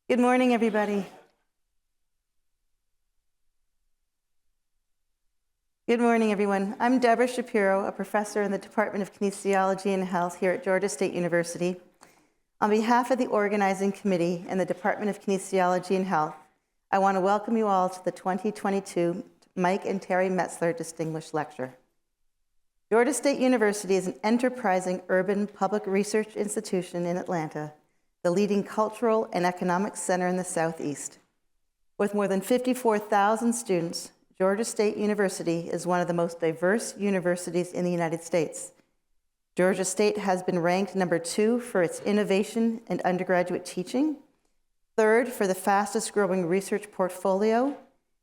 Good morning, everybody. Good morning, everyone. I'm Deborah Shapiro, a professor in the Department of Kinesiology and Health here at Georgia State University. On behalf of the organizing committee and the Department of Kinesiology and Health, I want to welcome you all to the 2022 Mike and Terry Metzler Distinguished Lecture. Georgia State University is an enterprising urban public research institution in Atlanta, the leading cultural and economic center in the Southeast. With more than 54,000 students, Georgia State University is one of the most diverse universities in the United States. Georgia State has been ranked number 2 for its innovation and undergraduate teaching, 3rd for the fastest growing research portfolio,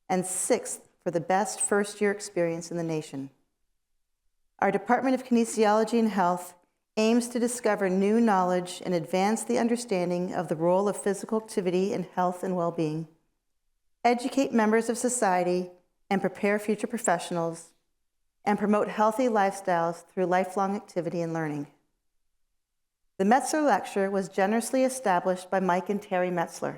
and 6th for the best first-year experience in the nation. Our Department of Kinesiology and Health aims to discover new knowledge and advance the understanding of the role of physical activity in health and well-being, educate members of society and prepare future professionals, and promote healthy lifestyles through lifelong activity and learning. The Metzler Lecture was generously established by Mike and Terry Metzler.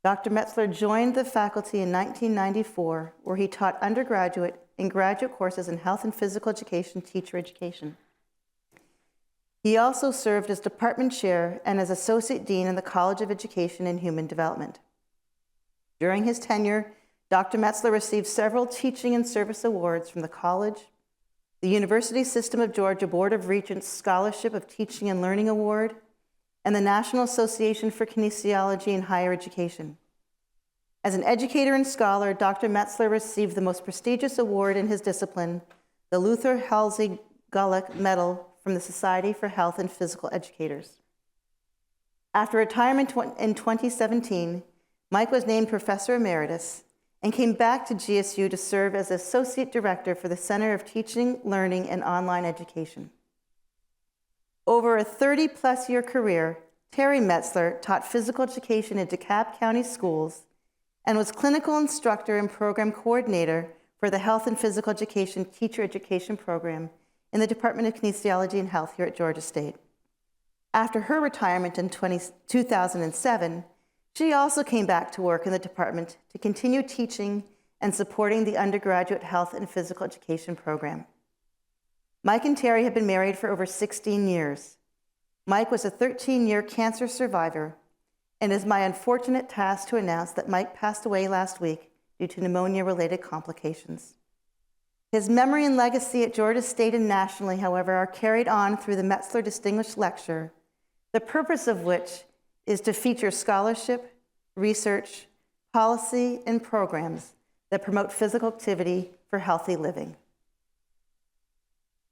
Dr. Metzler joined the faculty in 1994, where he taught undergraduate and graduate courses in health and physical education, teacher education. He also served as department chair and as associate dean in the College of Education and Human Development. During his tenure, Dr. Metzler received several teaching and service awards from the college, the University System of Georgia Board of Regents Scholarship of Teaching and Learning Award, and the National Association for Kinesiology in Higher Education. As an educator and scholar, Dr. Metzler received the most prestigious award in his discipline, the Luther Halsey Gulick Medal from the Society for Health and Physical Educators. After retirement in 2017, Mike was named Professor Emeritus and came back to GSU to serve as Associate Director for the Center of Teaching, Learning, and Online Education. Over a 30-plus year career, Terry Metzler taught physical education in DeKalb County schools and was clinical instructor and program coordinator for the Health and Physical Education Teacher Education Program in the Department of Kinesiology and Health here at Georgia State. After her retirement in 2007, she also came back to work in the department to continue teaching and supporting the undergraduate health and physical education program. Mike and Terry have been married for over 16 years. Mike was a 13-year cancer survivor, and it is my unfortunate task to announce that Mike passed away last week due to pneumonia-related complications. His memory and legacy at Georgia State and nationally, however, are carried on through the Metzler Distinguished Lecture, the purpose of which is to feature scholarship, research, policy, and programs that promote physical activity for healthy living.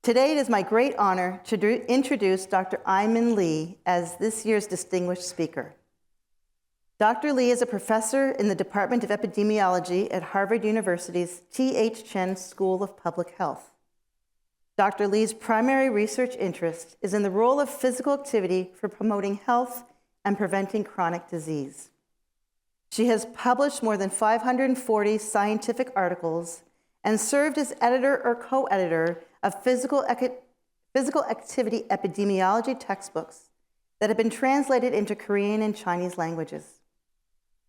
Today, it is my great honor to introduce Dr. Aimin Lee as this year's distinguished speaker. Dr. Lee is a professor in the Department of Epidemiology at Harvard University's T.H. Chen School of Public Health. Dr. Lee's primary research interest is in the role of physical activity for promoting health and preventing chronic disease. She has published more than 540 scientific articles and served as editor or co-editor of physical activity epidemiology textbooks that have been translated into Korean and Chinese languages.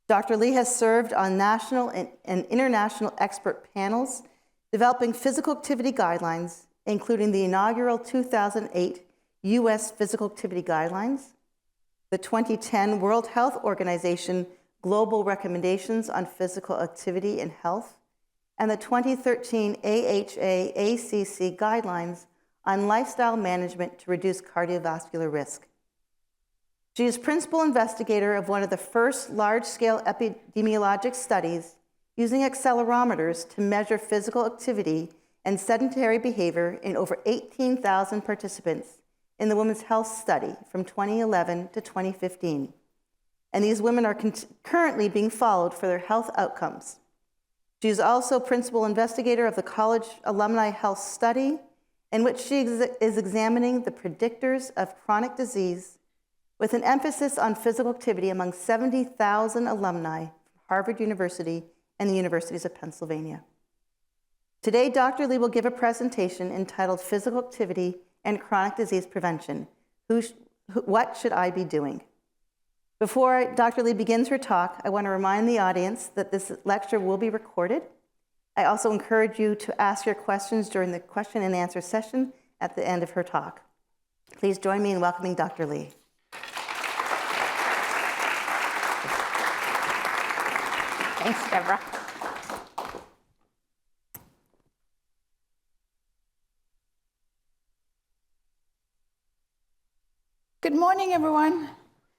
Dr. Lee has served on national and international expert panels developing physical activity guidelines, including the inaugural 2008 U.S. Physical Activity Guidelines, the 2010 World Health Organization Global Recommendations on Physical Activity and Health, and the 2013 AHA-ACC Guidelines on Lifestyle Management to Reduce Cardiovascular Risk. She is principal investigator of one of the first large-scale epidemiologic studies using accelerometers to measure physical activity and sedentary behavior in over 18,000 participants in the Women's Health Study from 2011 to 2015. And these women are currently being followed for their health outcomes. She is also principal investigator of the College Alumni Health Study, in which she is examining the predictors of chronic disease with an emphasis on physical activity among 70,000 alumni from Harvard University and the Universities of Pennsylvania. Today, Dr. Lee will give a presentation entitled Physical Activity and Chronic Disease Prevention. What should I be doing? Before Dr. Lee begins her talk, I want to remind the audience that this lecture will be recorded. I also encourage you to ask your questions during the question and answer session at the end of her talk. Please join me in welcoming Dr. Lee. Thanks, Deborah. Good morning, everyone.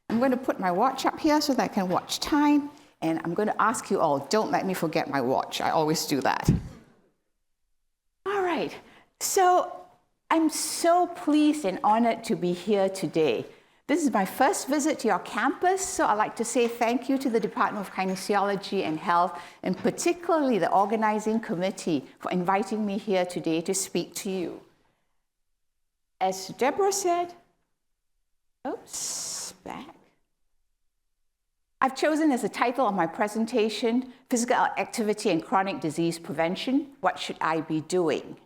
I'm going to put my watch up here so that I can watch time. And I'm going to ask you all, don't let me forget my watch. I always do that. All right. So I'm so pleased and honored to be here today. This is my first visit to your campus, so I'd like to say thank you to the Department of Kinesiology and Health, and particularly the organizing committee for inviting me here today to speak to you. As Deborah said, back. I've chosen as the title of my presentation, Physical Activity and Chronic Disease Prevention, What Should I Be Doing?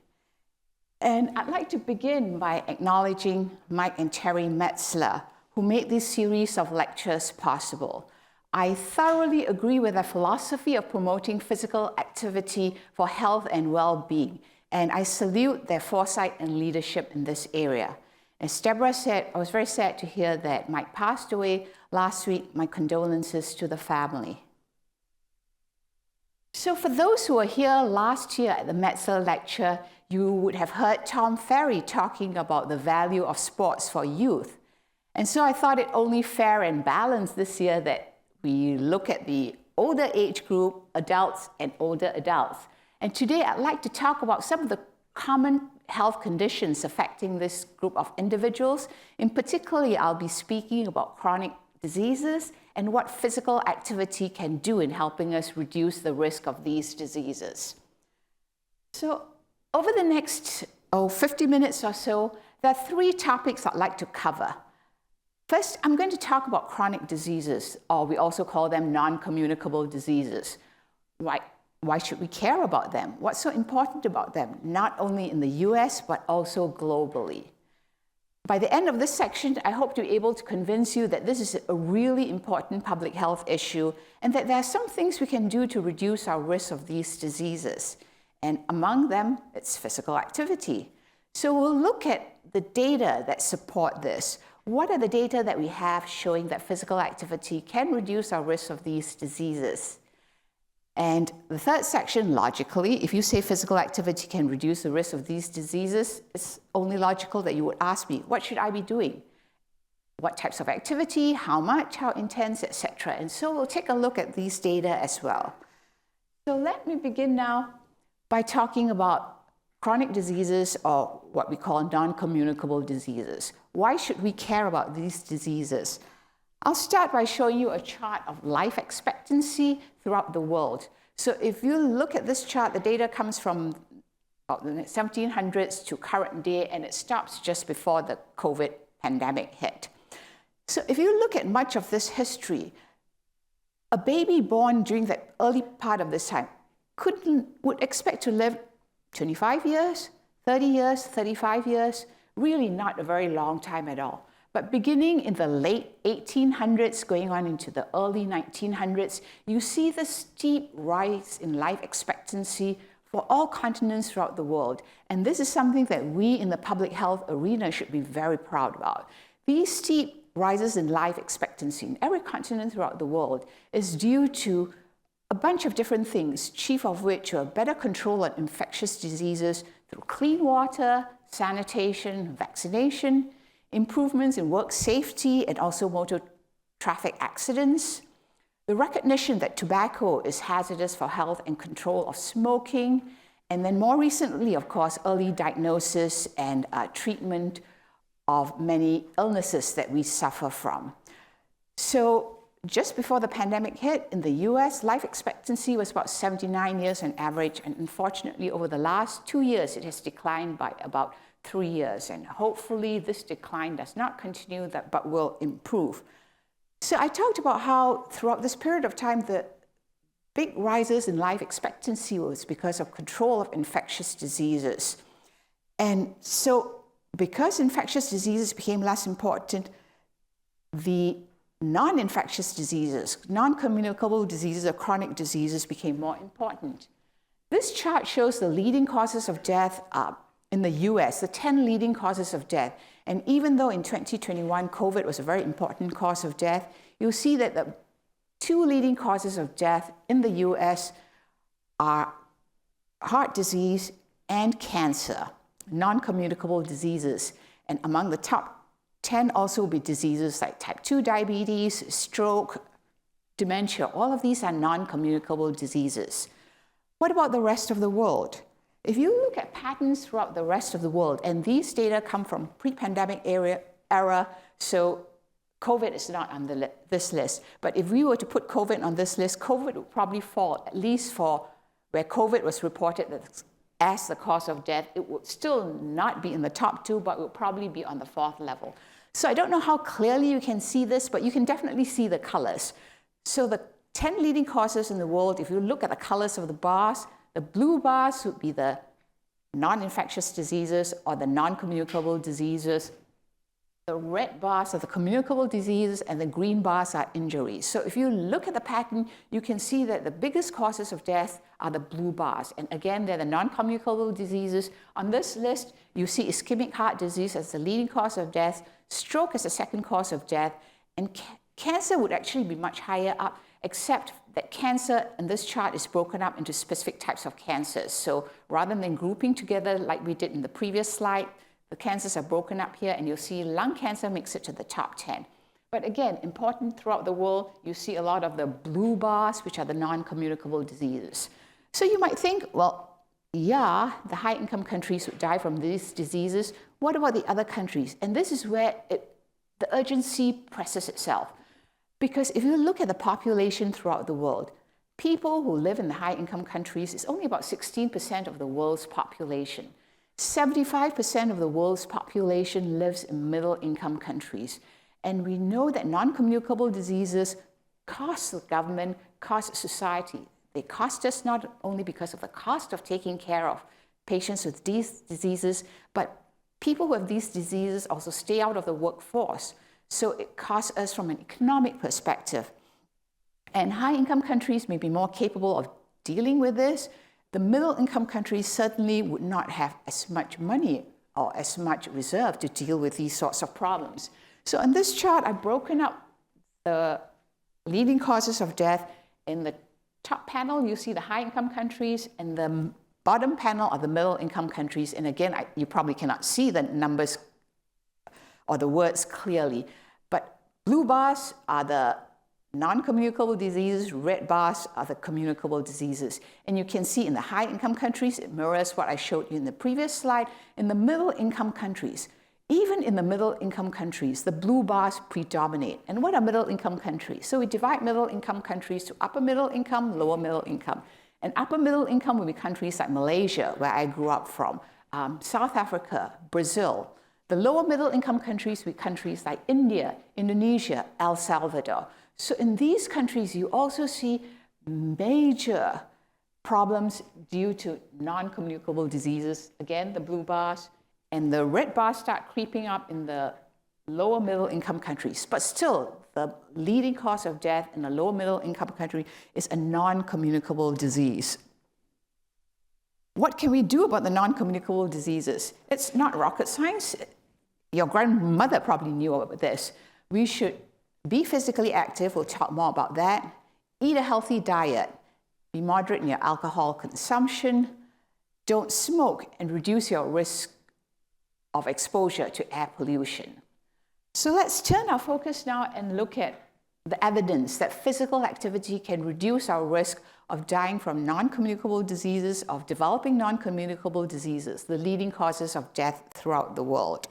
And I'd like to begin by acknowledging Mike and Terry Metzler, who made this series of lectures possible. I thoroughly agree with their philosophy of promoting physical activity for health and well-being, and I salute their foresight and leadership in this area. As Deborah said, I was very sad to hear that Mike passed away last week. My condolences to the family. So for those who were here last year at the Metzler lecture, you would have heard Tom Ferry talking about the value of sports for youth. And so I thought it only fair and balanced this year that we look at the older age group, adults and older adults. And today I'd like to talk about some of the common health conditions affecting this group of individuals. In particular, I'll be speaking about chronic diseases and what physical activity can do in helping us reduce the risk of these diseases. So over the next 50 minutes or so, there are three topics I'd like to cover. First, I'm going to talk about chronic diseases, or we also call them non-communicable diseases. Why should we care about them? What's so important about them, not only in the US, but also globally? By the end of this section, I hope to be able to convince you that this is a really important public health issue and that there are some things we can do to reduce our risk of these diseases. And among them, it's physical activity. So we'll look at the data that support this. What are the data that we have showing that physical activity can reduce our risk of these diseases? And the third section, logically, if you say physical activity can reduce the risk of these diseases, it's only logical that you would ask me, what should I be doing? What types of activity, how much, how intense, etc. And so we'll take a look at these data as well. So let me begin now by talking about chronic diseases, or what we call non-communicable diseases. Why should we care about these diseases? I'll start by showing you a chart of life expectancy throughout the world. So if you look at this chart, the data comes from about the 1700s to current day, and it stops just before the COVID pandemic hit. So if you look at much of this history, a baby born during that early part of this time would expect to live 25 years, 30 years, 35 years, really not a very long time at all. But beginning in the late 1800s, going on into the early 1900s, you see the steep rise in life expectancy for all continents throughout the world. And this is something that we in the public health arena should be very proud about. These steep rises in life expectancy in every continent throughout the world is due to a bunch of different things, chief of which are better control on infectious diseases through clean water, sanitation, vaccination, improvements in work safety and also motor traffic accidents, the recognition that tobacco is hazardous for health and control of smoking, and then more recently, of course, early diagnosis and treatment of many illnesses that we suffer from. So just before the pandemic hit in the US, life expectancy was about 79 years on average, and unfortunately over the last 2 years, it has declined by about 3 years, and hopefully this decline does not continue, but will improve. So I talked about how throughout this period of time, the big rises in life expectancy was because of control of infectious diseases. And so because infectious diseases became less important, the non-infectious diseases, non-communicable diseases or chronic diseases became more important. This chart shows the leading causes of death in the US, the 10 leading causes of death. And even though in 2021, COVID was a very important cause of death, you'll see that the 2 leading causes of death in the US are heart disease and cancer, non-communicable diseases. And among the top 10 also will be diseases like type 2 diabetes, stroke, dementia. All of these are non-communicable diseases. What about the rest of the world? If you look at patterns throughout the rest of the world, and these data come from pre-pandemic era, so COVID is not on this list. But if we were to put COVID on this list, COVID would probably fall, at least for where COVID was reported as the cause of death. It would still not be in the top 2, but it would probably be on the 4th level. So I don't know how clearly you can see this, but you can definitely see the colors. So the 10 leading causes in the world, if you look at the colors of the bars, the blue bars would be the non-infectious diseases or the non-communicable diseases. The red bars are the communicable diseases, and the green bars are injuries. So if you look at the pattern, you can see that the biggest causes of death are the blue bars. And again, they're the non-communicable diseases. On this list, you see ischemic heart disease as the leading cause of death, stroke as the second cause of death, and cancer would actually be much higher up, except that cancer in this chart is broken up into specific types of cancers. So rather than grouping together like we did in the previous slide, the cancers are broken up here, and you'll see lung cancer makes it to the top 10. But again, important throughout the world, you see a lot of the blue bars, which are the non-communicable diseases. So you might think, well, yeah, the high-income countries would die from these diseases. What about the other countries? And this is where the urgency presses itself. Because if you look at the population throughout the world, people who live in the high-income countries is only about 16% of the world's population. 75% of the world's population lives in middle-income countries. And we know that non-communicable diseases cost the government, cost society. They cost us not only because of the cost of taking care of patients with these diseases, but people who have these diseases also stay out of the workforce. So it costs us from an economic perspective. And high-income countries may be more capable of dealing with this. The middle-income countries certainly would not have as much money or as much reserve to deal with these sorts of problems. So in this chart, I've broken up the leading causes of death. In the top panel, you see the high-income countries, and the bottom panel are the middle-income countries. And again, you probably cannot see the numbers or the words clearly, but blue bars are the non-communicable diseases, red bars are the communicable diseases. And you can see in the high-income countries, it mirrors what I showed you in the previous slide. In the middle-income countries, even in the middle-income countries, the blue bars predominate. And what are middle-income countries? So we divide middle-income countries to upper middle income, lower middle income. And upper middle income will be countries like Malaysia, where I grew up from, South Africa, Brazil. The lower middle income countries will be countries like India, Indonesia, El Salvador. So in these countries, you also see major problems due to non-communicable diseases. Again, the blue bars, and the red bars start creeping up in the lower middle income countries. But still, the leading cause of death in the lower middle income country is a non-communicable disease. What can we do about the non-communicable diseases? It's not rocket science. Your grandmother probably knew about this. We should be physically active. We'll talk more about that. Eat a healthy diet. Be moderate in your alcohol consumption. Don't smoke, and reduce your risk of exposure to air pollution. So let's turn our focus now and look at the evidence that physical activity can reduce our risk of dying from non-communicable diseases, of developing non-communicable diseases, the leading causes of death throughout the world.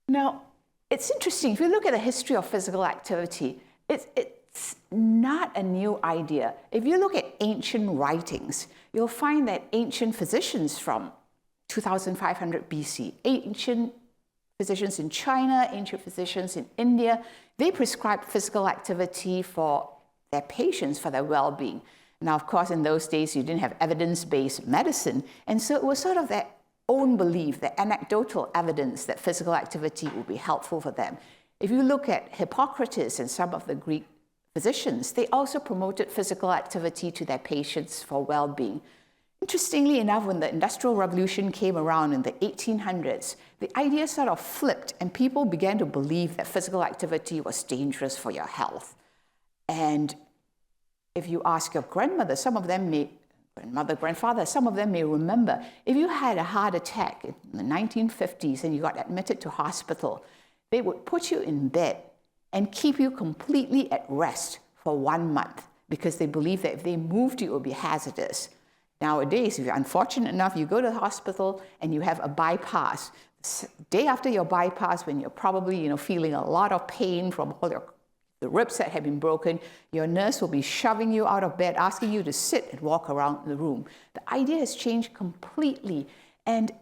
Now, it's interesting, if you look at the history of physical activity, it's not a new idea. If you look at ancient writings, you'll find that ancient physicians from 2500 BC, ancient physicians in China, ancient physicians in India, they prescribed physical activity for their patients, for their well-being. Now, of course, in those days, you didn't have evidence-based medicine, and so it was sort of their own belief, the anecdotal evidence that physical activity would be helpful for them. If you look at Hippocrates and some of the Greek physicians, they also promoted physical activity to their patients for well-being. Interestingly enough, when the Industrial Revolution came around in the 1800s, the idea sort of flipped and people began to believe that physical activity was dangerous for your health. And if you ask your grandmother, some of them may, grandfather, some of them may remember, if you had a heart attack in the 1950s and you got admitted to hospital, they would put you in bed and keep you completely at rest for 1 month because they believed that if they moved you, it would be hazardous. Nowadays, if you're unfortunate enough, you go to the hospital and you have a bypass. Day after your bypass, when you're probably feeling a lot of pain from all the ribs that have been broken, your nurse will be shoving you out of bed, asking you to sit and walk around the room. The idea has changed completely. And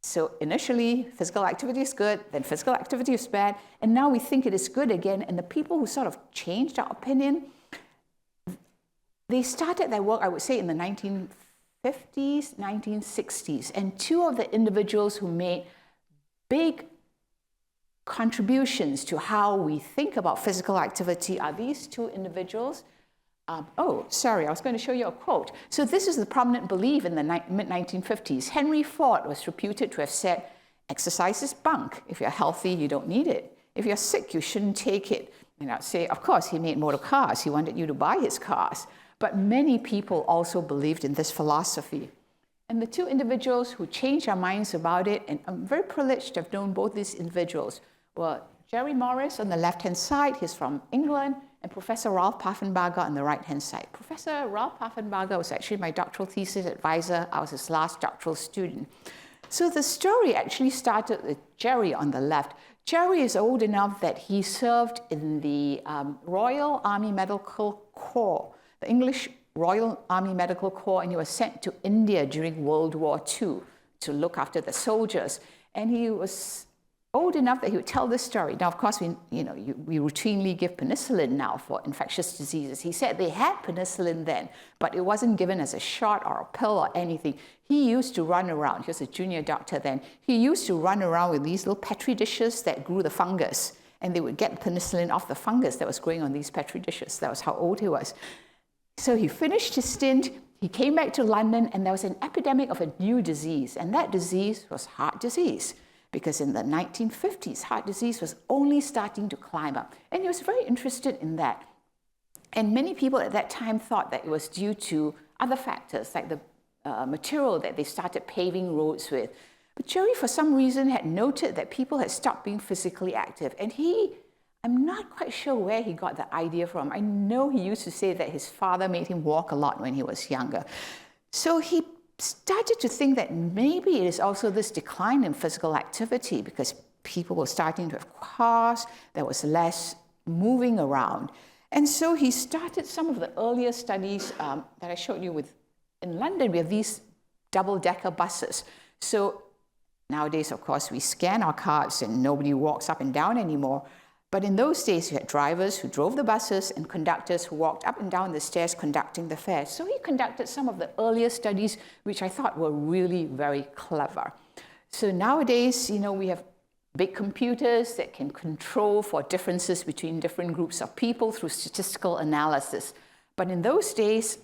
so initially, physical activity is good, then physical activity is bad, and now we think it is good again. And the people who sort of changed our opinion, they started their work, I would say, in the 1950s, 1960s. And two of the individuals who made big contributions to how we think about physical activity are these two individuals. I was going to show you a quote. So this is the prominent belief in the mid-1950s. Henry Ford was reputed to have said, exercise is bunk. If you're healthy, you don't need it. If you're sick, you shouldn't take it. And I'd say, of course, he made motor cars. He wanted you to buy his cars. But many people also believed in this philosophy. And the two individuals who changed our minds about it, and I'm very privileged to have known both these individuals, were Jerry Morris on the left-hand side, he's from England, and Professor Ralph Paffenbarger on the right-hand side. Professor Ralph Paffenbarger was actually my doctoral thesis advisor. I was his last doctoral student. So the story actually started with Jerry on the left. Jerry is old enough that he served in the Royal Army Medical Corps, the English Royal Army Medical Corps, and he was sent to India during World War II to look after the soldiers. And he was old enough that he would tell this story. Now, of course, we routinely give penicillin now for infectious diseases. He said they had penicillin then, but it wasn't given as a shot or a pill or anything. He used to run around. He was a junior doctor then. He used to run around with these little Petri dishes that grew the fungus, and they would get penicillin off the fungus that was growing on these Petri dishes. That was how old he was. So he finished his stint. He came back to London, and there was an epidemic of a new disease, and that disease was heart disease. Because in the 1950s, heart disease was only starting to climb up. And he was very interested in that. And many people at that time thought that it was due to other factors, like the material that they started paving roads with. But Jerry, for some reason, had noted that people had stopped being physically active. And I'm not quite sure where he got the idea from. I know he used to say that his father made him walk a lot when he was younger. So he started to think that maybe it is also this decline in physical activity because people were starting to have cars, there was less moving around. And so he started some of the earlier studies that I showed you in London. We have these double-decker buses. So nowadays, of course, we scan our cards and nobody walks up and down anymore. But in those days, you had drivers who drove the buses and conductors who walked up and down the stairs conducting the fares. So he conducted some of the earlier studies, which I thought were really very clever. So nowadays, we have big computers that can control for differences between different groups of people through statistical analysis. But in those days,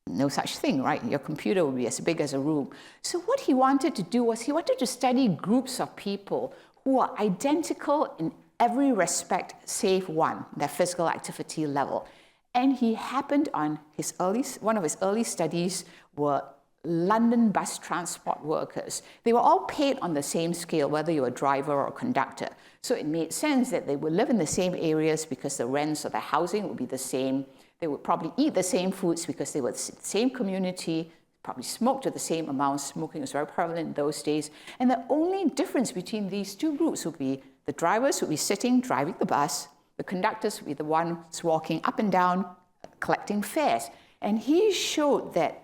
no such thing, right? Your computer would be as big as a room. So what he wanted to do was he wanted to study groups of people who are identical in every respect save one, their physical activity level. And he happened on one of his early studies were London bus transport workers. They were all paid on the same scale, whether you were a driver or a conductor. So it made sense that they would live in the same areas because the rents or the housing would be the same. They would probably eat the same foods because they were the same community, probably smoked to the same amount. Smoking was very prevalent in those days. And the only difference between these two groups would be the drivers would be sitting, driving the bus. The conductors would be the ones walking up and down, collecting fares. And he showed that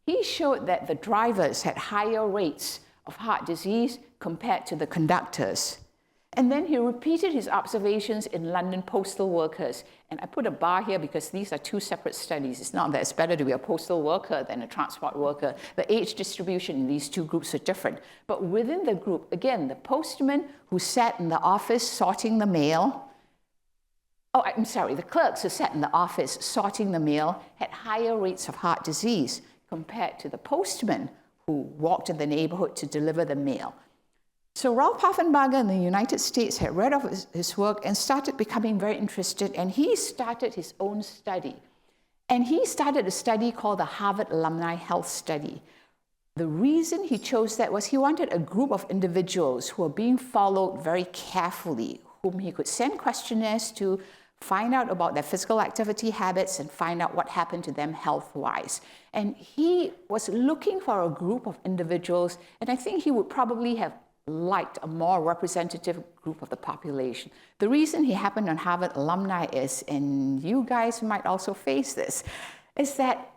He showed that the drivers had higher rates of heart disease compared to the conductors. And then he repeated his observations in London postal workers. And I put a bar here because these are two separate studies. It's not that it's better to be a postal worker than a transport worker. The age distribution in these two groups are different. But within the group, again, the postman who sat in the office sorting the mail, the clerks who sat in the office sorting the mail had higher rates of heart disease compared to the postman who walked in the neighborhood to deliver the mail. So Ralph Paffenbarger in the United States had read of his work and started becoming very interested, and he started his own study. And he started a study called the Harvard Alumni Health Study. The reason he chose that was he wanted a group of individuals who were being followed very carefully, whom he could send questionnaires to, find out about their physical activity habits, and find out what happened to them health-wise. And he was looking for a group of individuals, and I think he would probably have liked a more representative group of the population. The reason he happened on Harvard alumni is, and you guys might also face this, is that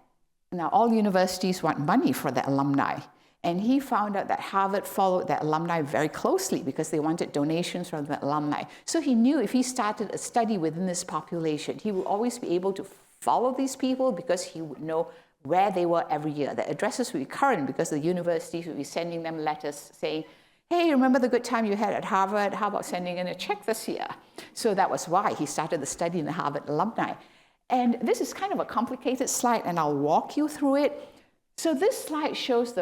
now all universities want money for the alumni. And he found out that Harvard followed the alumni very closely because they wanted donations from the alumni. So he knew if he started a study within this population, he would always be able to follow these people because he would know where they were every year. The addresses would be current because the universities would be sending them letters saying, hey, remember the good time you had at Harvard? How about sending in a check this year? So that was why he started the study in the Harvard alumni. And this is kind of a complicated slide, and I'll walk you through it. So this slide shows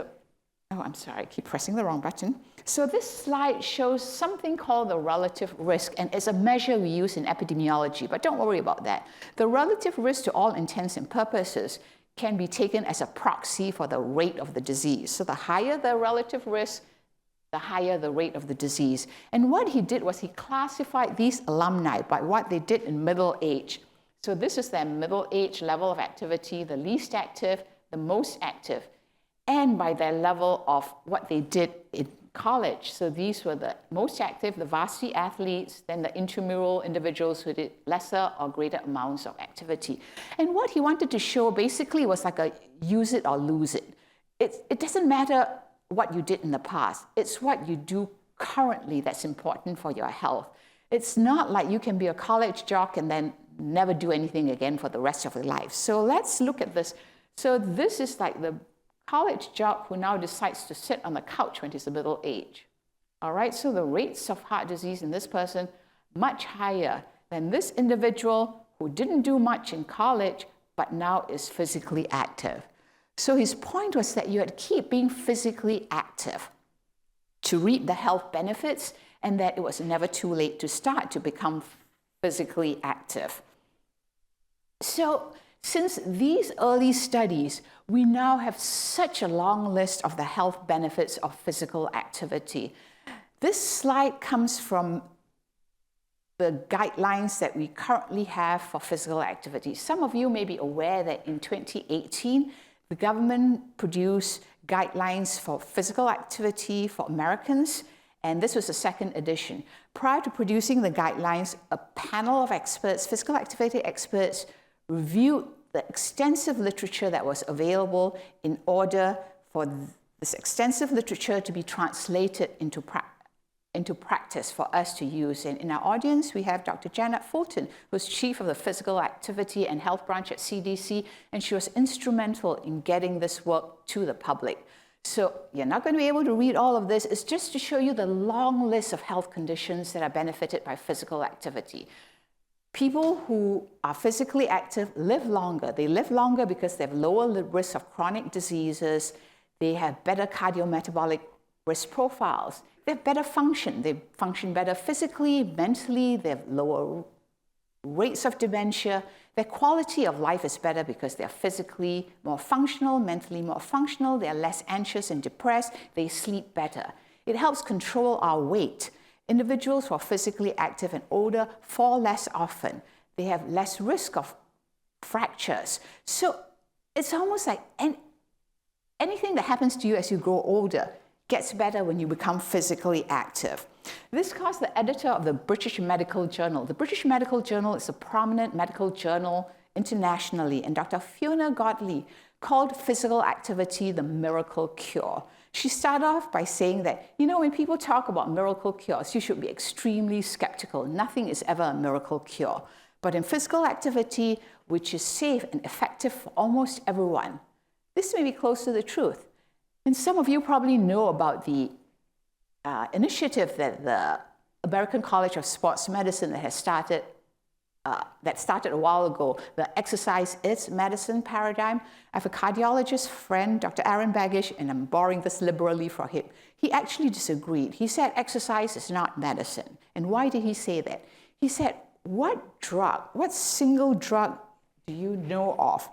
I keep pressing the wrong button. So this slide shows something called the relative risk, and it's a measure we use in epidemiology, but don't worry about that. The relative risk, to all intents and purposes, can be taken as a proxy for the rate of the disease. So the higher the relative risk, the higher the rate of the disease. And what he did was he classified these alumni by what they did in middle age. So this is their middle age level of activity, the least active, the most active, and by their level of what they did in college. So these were the most active, the varsity athletes, then the intramural individuals who did lesser or greater amounts of activity. And what he wanted to show basically was like a use it or lose it. It doesn't matter what you did in the past. It's what you do currently that's important for your health. It's not like you can be a college jock and then never do anything again for the rest of your life. So let's look at this. So this is like the college jock who now decides to sit on the couch when he's a middle age. All right, so the rates of heart disease in this person much higher than this individual who didn't do much in college but now is physically active. So his point was that you had to keep being physically active to reap the health benefits, and that it was never too late to start to become physically active. So since these early studies, we now have such a long list of the health benefits of physical activity. This slide comes from the guidelines that we currently have for physical activity. Some of you may be aware that in 2018, the government produced guidelines for physical activity for Americans, and this was the second edition. Prior to producing the guidelines, a panel of experts, physical activity experts, reviewed the extensive literature that was available in order for this extensive literature to be translated into practice for us to use. And in our audience, we have Dr. Janet Fulton, who's chief of the Physical Activity and Health Branch at CDC, and she was instrumental in getting this work to the public. So you're not going to be able to read all of this. It's just to show you the long list of health conditions that are benefited by physical activity. People who are physically active live longer. They live longer because they have lower risk of chronic diseases. They have better cardiometabolic risk profiles. They have better function. They function better physically, mentally. They have lower rates of dementia. Their quality of life is better because they're physically more functional, mentally more functional. They're less anxious and depressed. They sleep better. It helps control our weight. Individuals who are physically active and older fall less often. They have less risk of fractures. So it's almost like anything that happens to you as you grow older gets better when you become physically active. This caused the editor of the British Medical Journal. The British Medical Journal is a prominent medical journal internationally, and Dr. Fiona Godley called physical activity the miracle cure. She started off by saying that, when people talk about miracle cures, you should be extremely skeptical. Nothing is ever a miracle cure. But in physical activity, which is safe and effective for almost everyone, this may be close to the truth. And some of you probably know about the initiative that the American College of Sports Medicine that started a while ago, the exercise is medicine paradigm. I have a cardiologist friend, Dr. Aaron Baggish, and I'm borrowing this liberally from him. He actually disagreed. He said exercise is not medicine. And why did he say that? He said, what single drug do you know of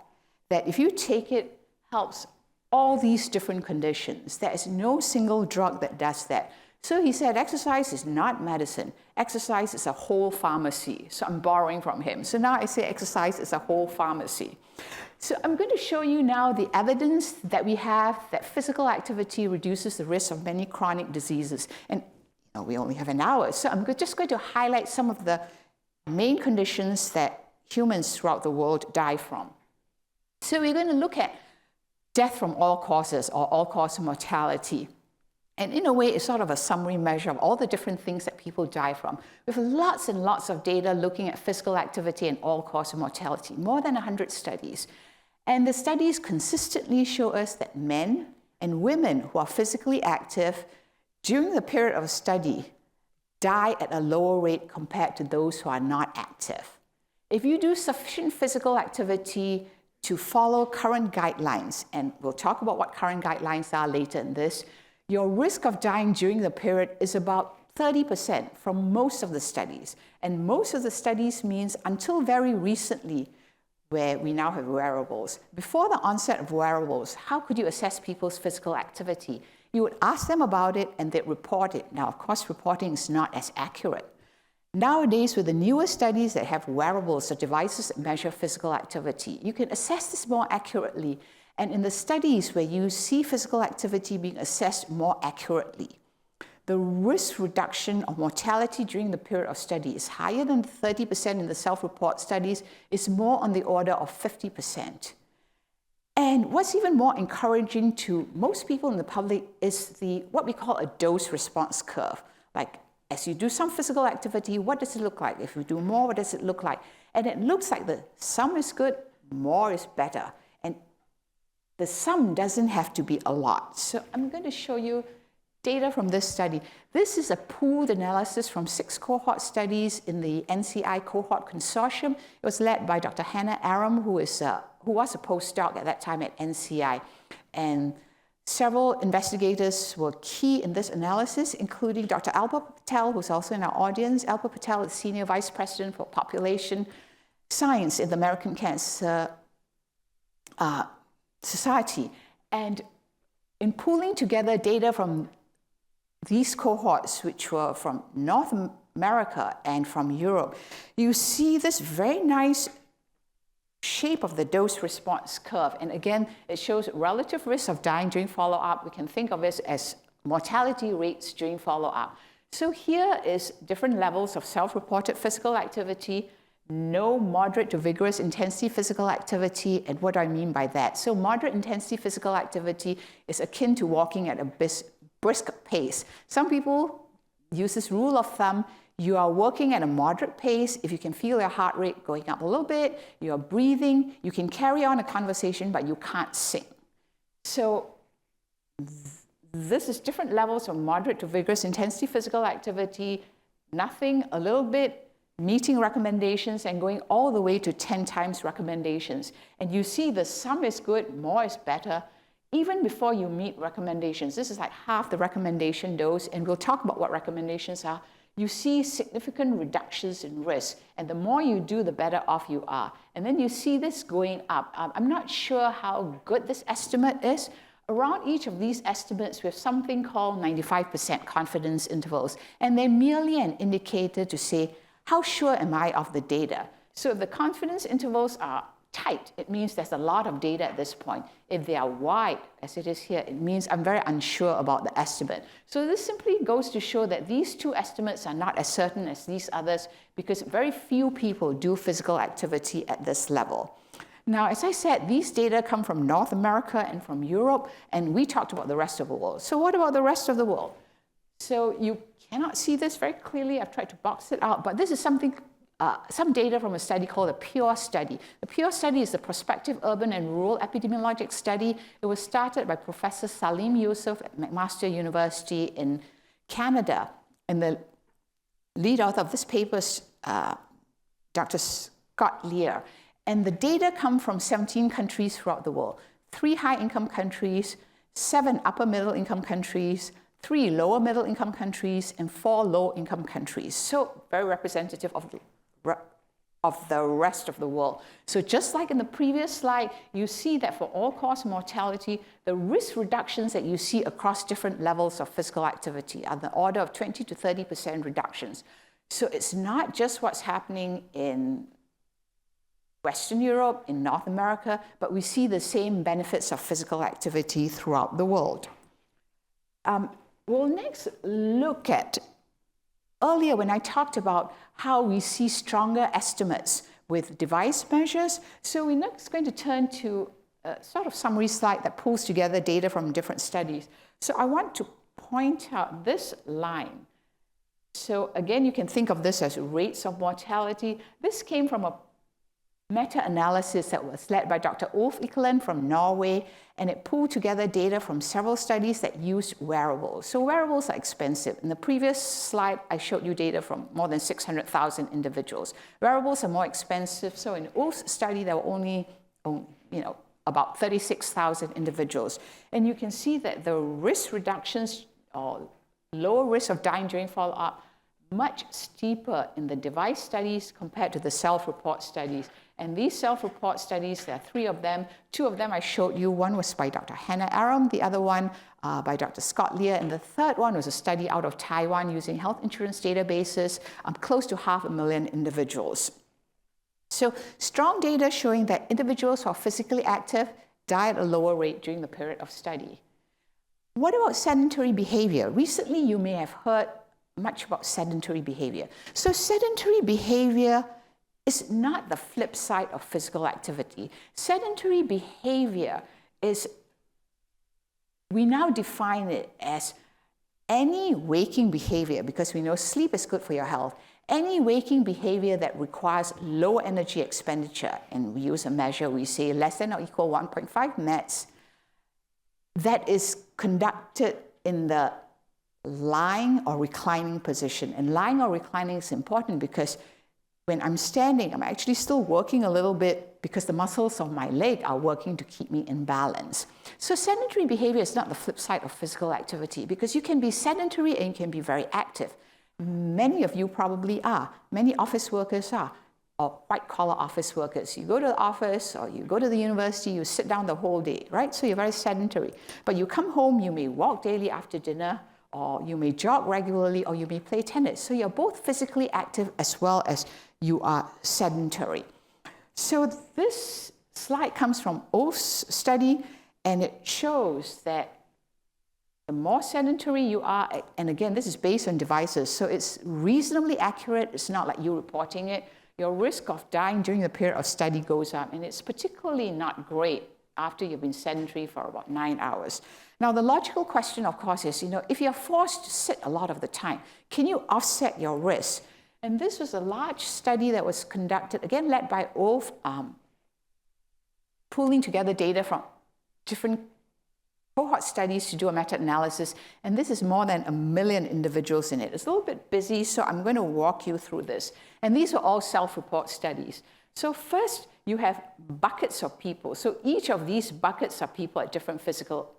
that if you take it helps all these different conditions? There is no single drug that does that. So he said, exercise is not medicine. Exercise is a whole pharmacy. So I'm borrowing from him. So now I say exercise is a whole pharmacy. So I'm going to show you now the evidence that we have that physical activity reduces the risk of many chronic diseases. And we only have an hour. So I'm just going to highlight some of the main conditions that humans throughout the world die from. So we're going to look at death from all causes or all-cause mortality. And in a way, it's sort of a summary measure of all the different things that people die from. We have lots and lots of data looking at physical activity and all-cause mortality, more than 100 studies. And the studies consistently show us that men and women who are physically active during the period of study die at a lower rate compared to those who are not active. If you do sufficient physical activity to follow current guidelines, and we'll talk about what current guidelines are later in this, your risk of dying during the period is about 30% from most of the studies. And most of the studies means until very recently, where we now have wearables. Before the onset of wearables, how could you assess people's physical activity? You would ask them about it and they'd report it. Now, of course, reporting is not as accurate. Nowadays, with the newer studies that have wearables or devices that measure physical activity, you can assess this more accurately. And in the studies where you see physical activity being assessed more accurately, the risk reduction of mortality during the period of study is higher than 30% in the self-report studies. It's more on the order of 50%. And what's even more encouraging to most people in the public is what we call a dose-response curve. Like, as you do some physical activity, what does it look like? If you do more, what does it look like? And it looks like the sum is good, more is better. And the sum doesn't have to be a lot. So I'm going to show you data from this study. This is a pooled analysis from 6 cohort studies in the NCI cohort consortium. It was led by Dr. Hannah Aram, who was a postdoc at that time at NCI. And several investigators were key in this analysis, including Dr. Alpa Patel, who's also in our audience. Alpa Patel is Senior Vice President for Population Science in the American Cancer Society. And in pooling together data from these cohorts, which were from North America and from Europe, you see this very nice shape of the dose-response curve. And again, it shows relative risk of dying during follow-up. We can think of it as mortality rates during follow-up. So here is different levels of self-reported physical activity, no moderate to vigorous intensity physical activity. And what do I mean by that? So moderate intensity physical activity is akin to walking at a brisk pace. Some people use this rule of thumb. You are working at a moderate pace. If you can feel your heart rate going up a little bit, you're breathing, you can carry on a conversation, but you can't sing. So this is different levels of moderate to vigorous intensity physical activity, nothing, a little bit, meeting recommendations, and going all the way to 10 times recommendations. And you see the sum is good, more is better, even before you meet recommendations. This is like half the recommendation dose, and we'll talk about what recommendations are. You see significant reductions in risk, and the more you do, the better off you are. And then you see this going up. I'm not sure how good this estimate is. Around each of these estimates, we have something called 95% confidence intervals, and they're merely an indicator to say, how sure am I of the data? So if the confidence intervals are tight, it means there's a lot of data at this point. If they are wide, as it is here, it means I'm very unsure about the estimate. So this simply goes to show that these two estimates are not as certain as these others because very few people do physical activity at this level. Now, as I said, these data come from North America and from Europe, and we talked about the rest of the world. So what about the rest of the world? So you cannot see this very clearly. I've tried to box it out, but this is something, some data from a study called a PURE study. The PURE study is the Prospective Urban and Rural Epidemiologic Study. It was started by Professor Salim Youssef at McMaster University in Canada. And the lead author of this paper is Dr. Scott Lear. And the data come from 17 countries throughout the world. 3 high-income countries, 7 upper-middle-income countries, 3 lower-middle-income countries, and 4 low-income countries. So very representative of the rest of the world. So just like in the previous slide, you see that for all-cause mortality, the risk reductions that you see across different levels of physical activity are the order of 20 to 30% reductions. So it's not just what's happening in Western Europe, in North America, but we see the same benefits of physical activity throughout the world. We'll next look at, earlier when I talked about how we see stronger estimates with device measures, so we're next going to turn to a sort of summary slide that pulls together data from different studies. So I want to point out this line. So again, you can think of this as rates of mortality. This came from a meta-analysis that was led by Dr. Ulf Ekelund from Norway, and it pulled together data from several studies that used wearables. So wearables are expensive. In the previous slide, I showed you data from more than 600,000 individuals. Wearables are more expensive, so in Ulf's study, there were only about 36,000 individuals. And you can see that the risk reductions, or lower risk of dying during follow-up, much steeper in the device studies compared to the self-report studies. And these self-report studies, there are 3 of them. 2 of them I showed you. One was by Dr. Hannah Aram, the other one by Dr. Scott Lear, and the third one was a study out of Taiwan using health insurance databases, close to 500,000 individuals. So strong data showing that individuals who are physically active die at a lower rate during the period of study. What about sedentary behavior? Recently, you may have heard much about sedentary behavior. So sedentary behavior is not the flip side of physical activity. Sedentary behavior is, we now define it as any waking behavior, because we know sleep is good for your health, any waking behavior that requires low energy expenditure, and we use a measure, we say less than or equal 1.5 METs, that is conducted in the lying or reclining position. And lying or reclining is important because when I'm standing, I'm actually still working a little bit because the muscles of my leg are working to keep me in balance. So sedentary behavior is not the flip side of physical activity, because you can be sedentary and you can be very active. Many of you probably are. Many office workers are, or white-collar office workers. You go to the office or you go to the university, you sit down the whole day, right? So you're very sedentary. But you come home, you may walk daily after dinner, or you may jog regularly, or you may play tennis. So you're both physically active as well as you are sedentary. So this slide comes from Ulf's study, and it shows that the more sedentary you are, and again, this is based on devices, so it's reasonably accurate. It's not like you reporting it. Your risk of dying during the period of study goes up, and it's particularly not great after you've been sedentary for about 9 hours. Now, the logical question, of course, is, if you're forced to sit a lot of the time, can you offset your risk? And this was a large study that was conducted, again, led by Ulf, pulling together data from different cohort studies to do a meta-analysis. And this is more than 1 million individuals in it. It's a little bit busy, so I'm going to walk you through this. And these are all self-report studies. So first, you have buckets of people. So each of these buckets are people at different physical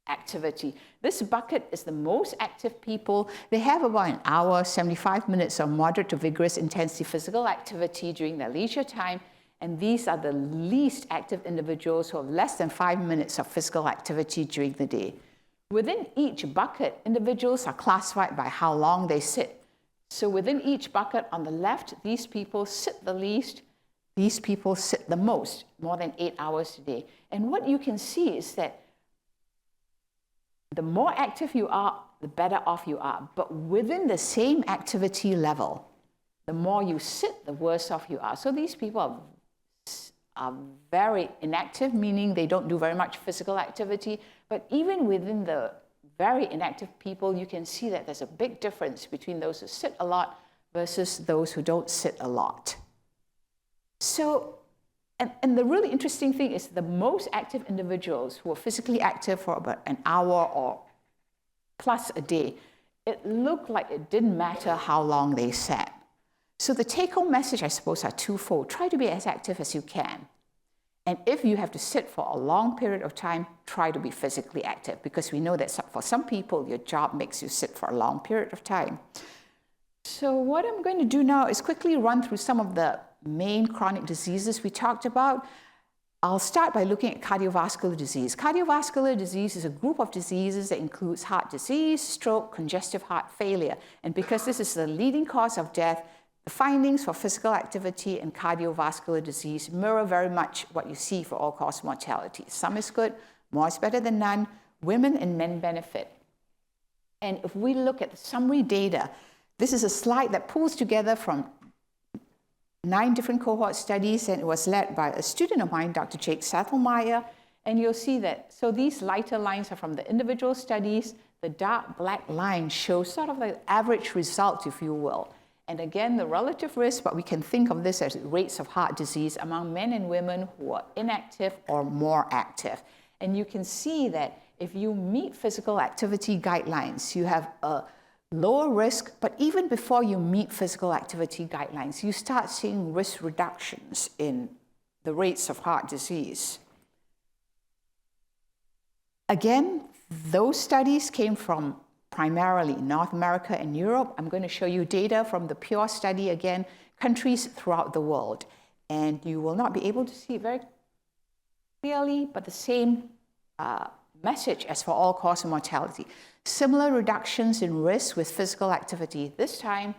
activity. This bucket is the most active people. They have about an hour, 75 minutes of moderate to vigorous intensive physical activity during their leisure time. And these are the least active individuals who have less than 5 minutes of physical activity during the day. Within each bucket, individuals are classified by how long they sit. So within each bucket on the left, these people sit the least, these people sit the most, more than 8 hours a day. And what you can see is that the more active you are, the better off you are. But within the same activity level, the more you sit, the worse off you are. So these people are very inactive, meaning they don't do very much physical activity. But even within the very inactive people, you can see that there's a big difference between those who sit a lot versus those who don't sit a lot. So, and the really interesting thing is the most active individuals who are physically active for about an hour or plus a day, it looked like it didn't matter how long they sat. So the take-home message, I suppose, are twofold. Try to be as active as you can. And if you have to sit for a long period of time, try to be physically active, because we know that for some people, your job makes you sit for a long period of time. So what I'm going to do now is quickly run through some of the main chronic diseases we talked about. I'll start by looking at cardiovascular disease. Cardiovascular disease is a group of diseases that includes heart disease, stroke, congestive heart failure. And because this is the leading cause of death, the findings for physical activity and cardiovascular disease mirror very much what you see for all-cause mortality. Some is good, more is better than none. Women and men benefit. And if we look at the summary data, this is a slide that pulls together from 9 different cohort studies, and it was led by a student of mine, Dr. Jake Sattelmeyer. And you'll see that, so these lighter lines are from the individual studies. The dark black line shows sort of the average result, if you will. And again, the relative risk, but we can think of this as rates of heart disease among men and women who are inactive or more active. And you can see that if you meet physical activity guidelines, you have a lower risk, but even before you meet physical activity guidelines, you start seeing risk reductions in the rates of heart disease. Again, those studies came from primarily North America and Europe. I'm going to show you data from the PURE study, again, countries throughout the world. And you will not be able to see it very clearly, but the same message as for all-cause mortality. Similar reductions in risk with physical activity, this time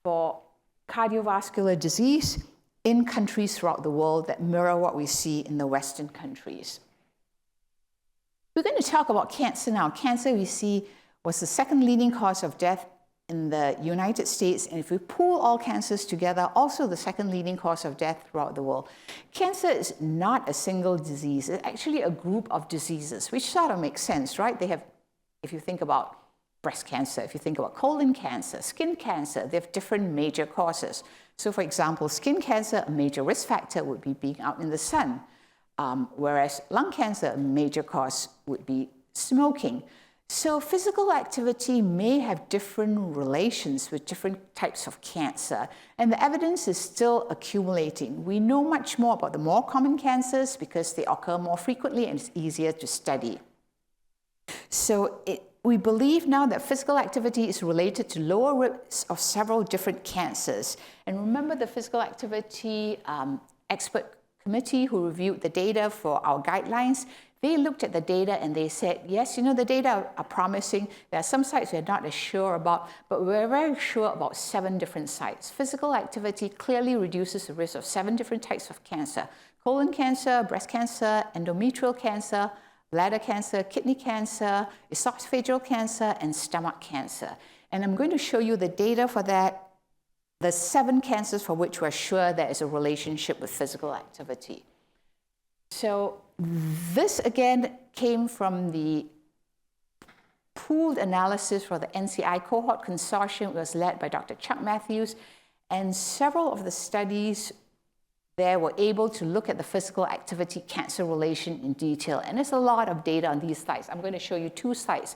for cardiovascular disease in countries throughout the world that mirror what we see in the Western countries. We're going to talk about cancer now. Cancer, we see, was the second leading cause of death in the United States, and if we pool all cancers together, also the second leading cause of death throughout the world. Cancer is not a single disease. It's actually a group of diseases, which sort of makes sense, right? They have, if you think about breast cancer, if you think about colon cancer, skin cancer, they have different major causes. So for example, skin cancer, a major risk factor would be being out in the sun, whereas lung cancer, a major cause would be smoking. So physical activity may have different relations with different types of cancer, and the evidence is still accumulating. We know much more about the more common cancers because they occur more frequently and it's easier to study. So we believe now that physical activity is related to lower risks of several different cancers. And remember the physical activity expert committee who reviewed the data for our guidelines? They looked at the data and they said, yes, you know, the data are promising. There are some sites we're not as sure about, but we're very sure about 7 different sites. Physical activity clearly reduces the risk of 7 different types of cancer: colon cancer, breast cancer, endometrial cancer, bladder cancer, kidney cancer, esophageal cancer, and stomach cancer. And I'm going to show you the data for that, the 7 cancers for which we're sure there is a relationship with physical activity. So this again came from the pooled analysis for the NCI cohort consortium. It was led by Dr. Chuck Matthews, and several of the studies there were able to look at the physical activity cancer relation in detail. And there's a lot of data on these slides. I'm going to show you 2 slides.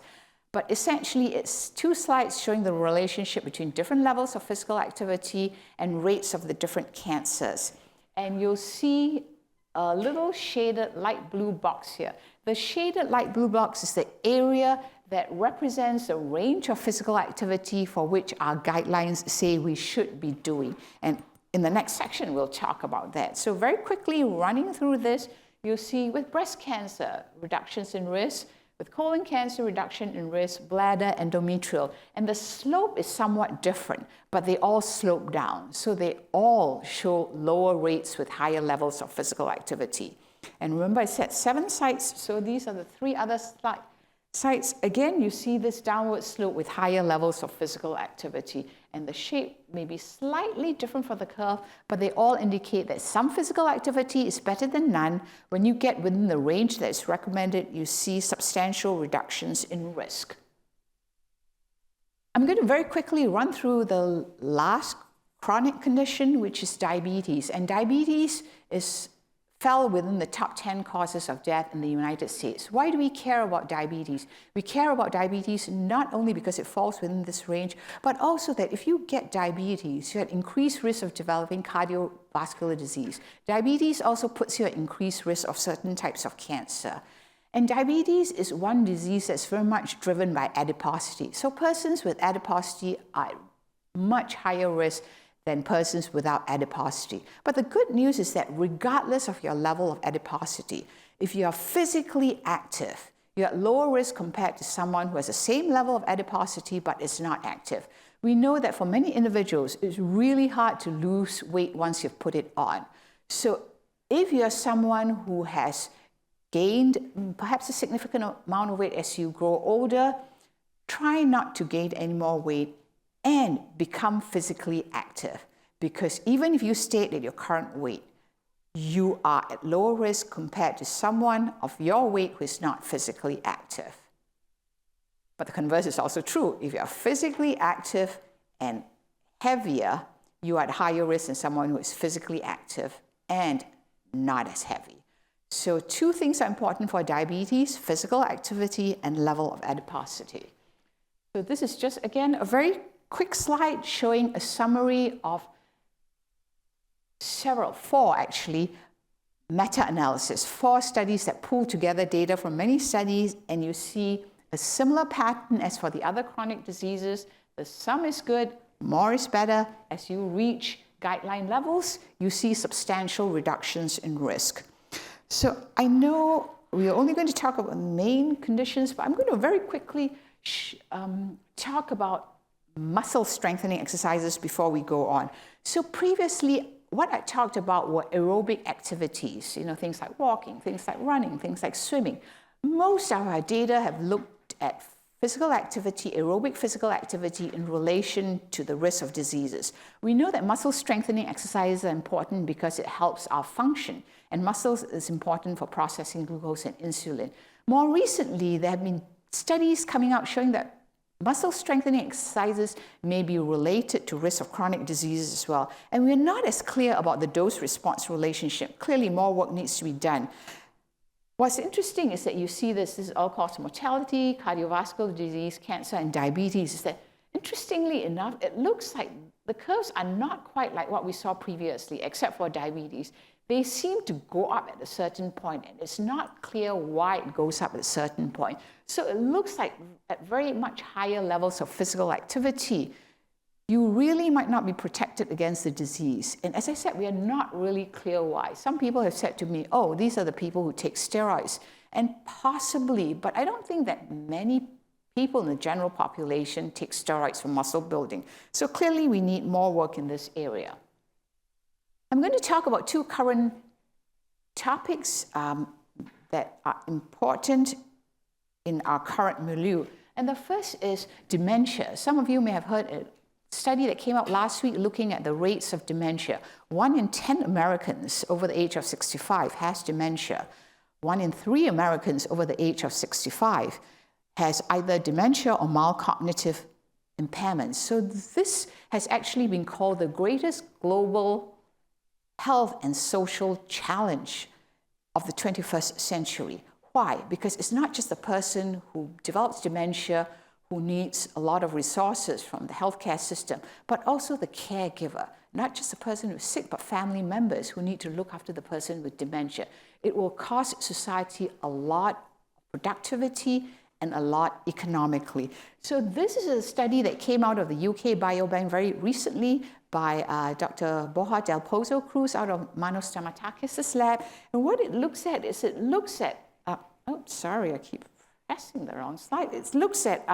But essentially, it's 2 slides showing the relationship between different levels of physical activity and rates of the different cancers. And you'll see a little shaded light blue box here. The shaded light blue box is the area that represents a range of physical activity for which our guidelines say we should be doing. And in the next section, we'll talk about that. So very quickly running through this, you'll see with breast cancer, reductions in risk, with colon cancer, reduction in risk, bladder, endometrial. And the slope is somewhat different, but they all slope down. So they all show lower rates with higher levels of physical activity. And remember, I said 7 sites, so these are the 3 other sites. Again, you see this downward slope with higher levels of physical activity. and the shape may be slightly different for the curve, but they all indicate that some physical activity is better than none. When you get within the range that is recommended, you see substantial reductions in risk. I'm going to very quickly run through the last chronic condition, which is diabetes. And diabetes fell within the top 10 causes of death in the United States. Why do we care about diabetes? We care about diabetes not only because it falls within this range, but also that if you get diabetes, you have increased risk of developing cardiovascular disease. Diabetes also puts you at increased risk of certain types of cancer. And diabetes is one disease that's very much driven by adiposity. So persons with adiposity are at much higher risk than persons without adiposity. But the good news is that regardless of your level of adiposity, if you are physically active, you're at lower risk compared to someone who has the same level of adiposity but is not active. We know that for many individuals, it's really hard to lose weight once you've put it on. So if you're someone who has gained perhaps a significant amount of weight as you grow older, try not to gain any more weight and become physically active, because even if you stay at your current weight, you are at lower risk compared to someone of your weight who is not physically active. But the converse is also true. If you are physically active and heavier, you are at higher risk than someone who is physically active and not as heavy. So two things are important for diabetes: physical activity and level of adiposity. So this is just, again, a very quick slide showing a summary of four actually, meta-analysis, 4 studies that pull together data from many studies, and you see a similar pattern as for the other chronic diseases. The sum is good, more is better. As you reach guideline levels, you see substantial reductions in risk. So I know we are only going to talk about main conditions, but I'm going to very quickly talk about muscle strengthening exercises before we go on. So previously, what I talked about were aerobic activities, things like walking, things like running, things like swimming. Most of our data have looked at physical activity, aerobic physical activity in relation to the risk of diseases. We know that muscle strengthening exercises are important because it helps our function, and muscles is important for processing glucose and insulin. More recently, there have been studies coming out showing that muscle strengthening exercises may be related to risk of chronic diseases as well. And we're not as clear about the dose-response relationship. Clearly, more work needs to be done. What's interesting is that you see this is all-cause mortality, cardiovascular disease, cancer, and diabetes, is that, interestingly enough, it looks like the curves are not quite like what we saw previously, except for diabetes. They seem to go up at a certain point, and it's not clear why it goes up at a certain point. So it looks like at very much higher levels of physical activity, you really might not be protected against the disease. And as I said, we are not really clear why. Some people have said to me, oh, these are the people who take steroids. And possibly, but I don't think that many people in the general population take steroids for muscle building. So clearly we need more work in this area. I'm going to talk about 2 current topics that are important in our current milieu. And the first is dementia. Some of you may have heard a study that came out last week looking at the rates of dementia. 1 in 10 Americans over the age of 65 has dementia. 1 in 3 Americans over the age of 65 has either dementia or mild cognitive impairments. So this has actually been called the greatest global health and social challenge of the 21st century. Why? Because it's not just the person who develops dementia who needs a lot of resources from the healthcare system, but also the caregiver, not just the person who's sick, but family members who need to look after the person with dementia. It will cost society a lot of productivity and a lot economically. So this is a study that came out of the UK Biobank very recently by Dr. Borja Del Pozo Cruz out of Manos Stamatakis' lab. And what it looks at is I keep pressing the wrong slide. It looks at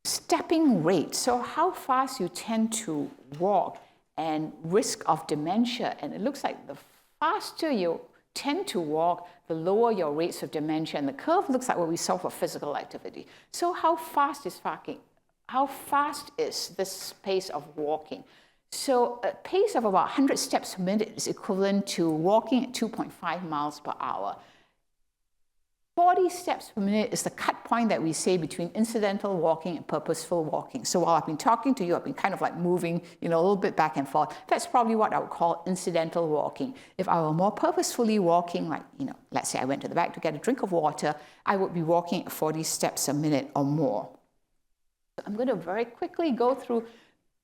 stepping rate, so how fast you tend to walk and risk of dementia. And it looks like the faster you tend to walk, the lower your rates of dementia. And the curve looks like what we saw for physical activity. So how fast is walking? how fast is this pace of walking? So a pace of about 100 steps per minute is equivalent to walking at 2.5 miles per hour. 40 steps per minute is the cut point that we say between incidental walking and purposeful walking. So while I've been talking to you, I've been kind of like moving, a little bit back and forth. That's probably what I would call incidental walking. If I were more purposefully walking, like, let's say I went to the back to get a drink of water, I would be walking at 40 steps a minute or more. So I'm going to very quickly go through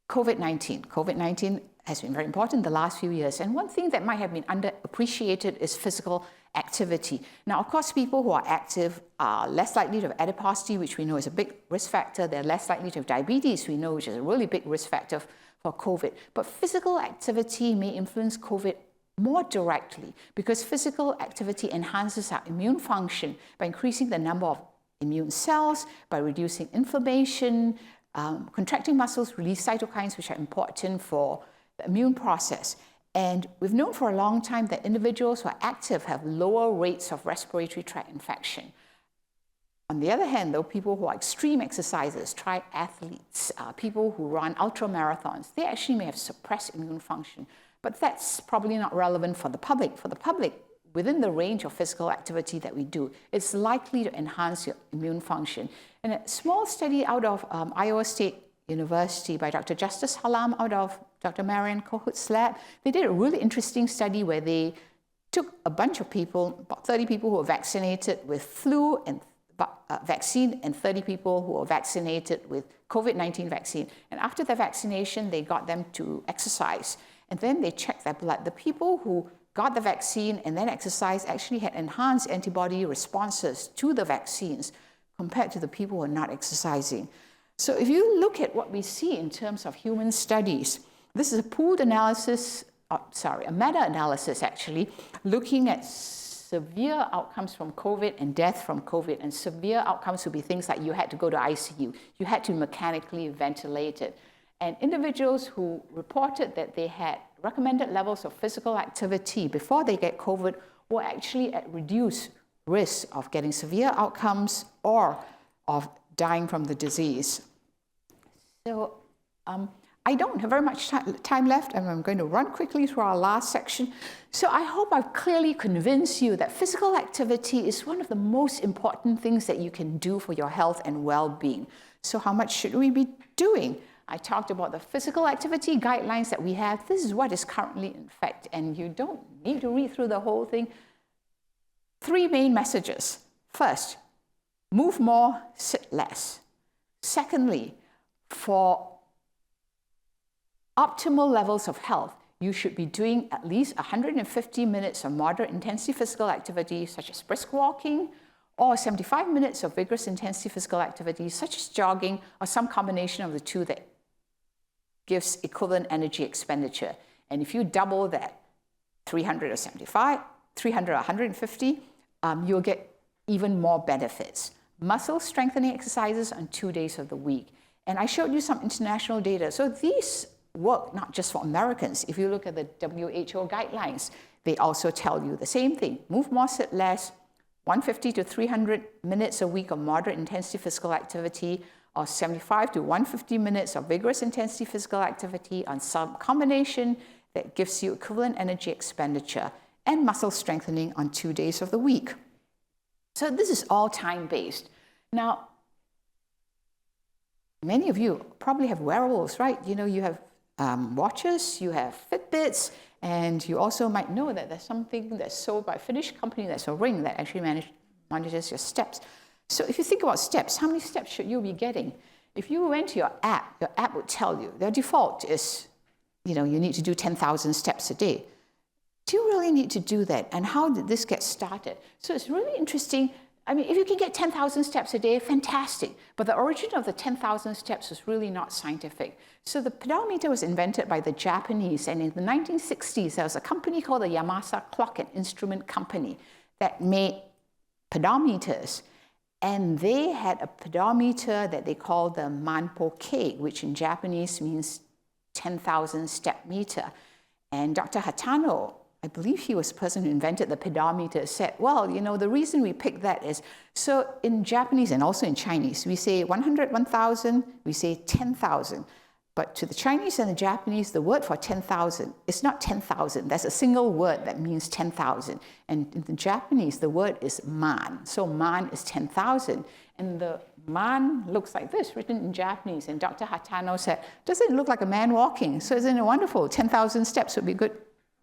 COVID-19. COVID-19 has been very important the last few years. And one thing that might have been underappreciated is physical activity. Now, of course, people who are active are less likely to have adiposity, which we know is a big risk factor. They're less likely to have diabetes, we know, which is a really big risk factor for COVID. But physical activity may influence COVID more directly because physical activity enhances our immune function by increasing the number of immune cells, by reducing inflammation. Contracting muscles release cytokines, which are important for the immune process. And we've known for a long time that individuals who are active have lower rates of respiratory tract infection. On the other hand, though, people who are extreme exercisers, triathletes, people who run ultramarathons, they actually may have suppressed immune function. But that's probably not relevant for the public. For the public, within the range of physical activity that we do, it's likely to enhance your immune function. And a small study out of Iowa State University by Dr. Justice Halam out of Dr. Marian Kohut's lab, they did a really interesting study where they took a bunch of people, about 30 people who were vaccinated with flu and vaccine and 30 people who were vaccinated with COVID-19 vaccine. And after the vaccination, they got them to exercise. And then they checked their blood. The people who got the vaccine and then exercised actually had enhanced antibody responses to the vaccines compared to the people who are not exercising. So if you look at what we see in terms of human studies, this is a pooled analysis, a meta-analysis actually, looking at severe outcomes from COVID and death from COVID. And severe outcomes would be things like you had to go to ICU, you had to mechanically ventilate it. And individuals who reported that they had recommended levels of physical activity before they get COVID were actually at reduced risk of getting severe outcomes or of dying from the disease. So I don't have very much time left, and I'm going to run quickly through our last section. So I hope I've clearly convinced you that physical activity is one of the most important things that you can do for your health and well-being. So how much should we be doing? I talked about the physical activity guidelines that we have. This is what is currently in effect, and you don't need to read through the whole thing. 3 main messages. First, move more, sit less. Secondly, for optimal levels of health, you should be doing at least 150 minutes of moderate intensity physical activity, such as brisk walking, or 75 minutes of vigorous intensity physical activity, such as jogging, or some combination of the two that gives equivalent energy expenditure. And if you double that, 300 or 75, 300 or 150, you'll get even more benefits. Muscle strengthening exercises on 2 days of the week. And I showed you some international data. So these work not just for Americans. If you look at the WHO guidelines, they also tell you the same thing. Move more, sit less, 150 to 300 minutes a week of moderate intensity physical activity, or 75 to 150 minutes of vigorous intensity physical activity on some combination that gives you equivalent energy expenditure, and muscle strengthening on 2 days of the week. So this is all time-based. Now, many of you probably have wearables, right? You have watches, you have Fitbits, and you also might know that there's something that's sold by a Finnish company that's a ring that actually monitors your steps. So if you think about steps, how many steps should you be getting? If you went to your app would tell you, their default is, you need to do 10,000 steps a day. Do you really need to do that? And how did this get started? So it's really interesting. I mean, if you can get 10,000 steps a day, fantastic. But the origin of the 10,000 steps was really not scientific. So the pedometer was invented by the Japanese. And in the 1960s, there was a company called the Yamasa Clock and Instrument Company that made pedometers. And they had a pedometer that they called the Manpo-K, which in Japanese means 10,000 step meter. And Dr. Hatano I believe he was the person who invented the pedometer, said, well, you know, the reason we picked that is, so in Japanese and also in Chinese, we say 100, 1,000, we say 10,000. But to the Chinese and the Japanese, the word for 10,000 is not 10,000. There's a single word that means 10,000. And in the Japanese, the word is man. So man is 10,000. And the man looks like this, written in Japanese. And Dr. Hatano said, doesn't it look like a man walking? So isn't it wonderful? 10,000 steps would be a good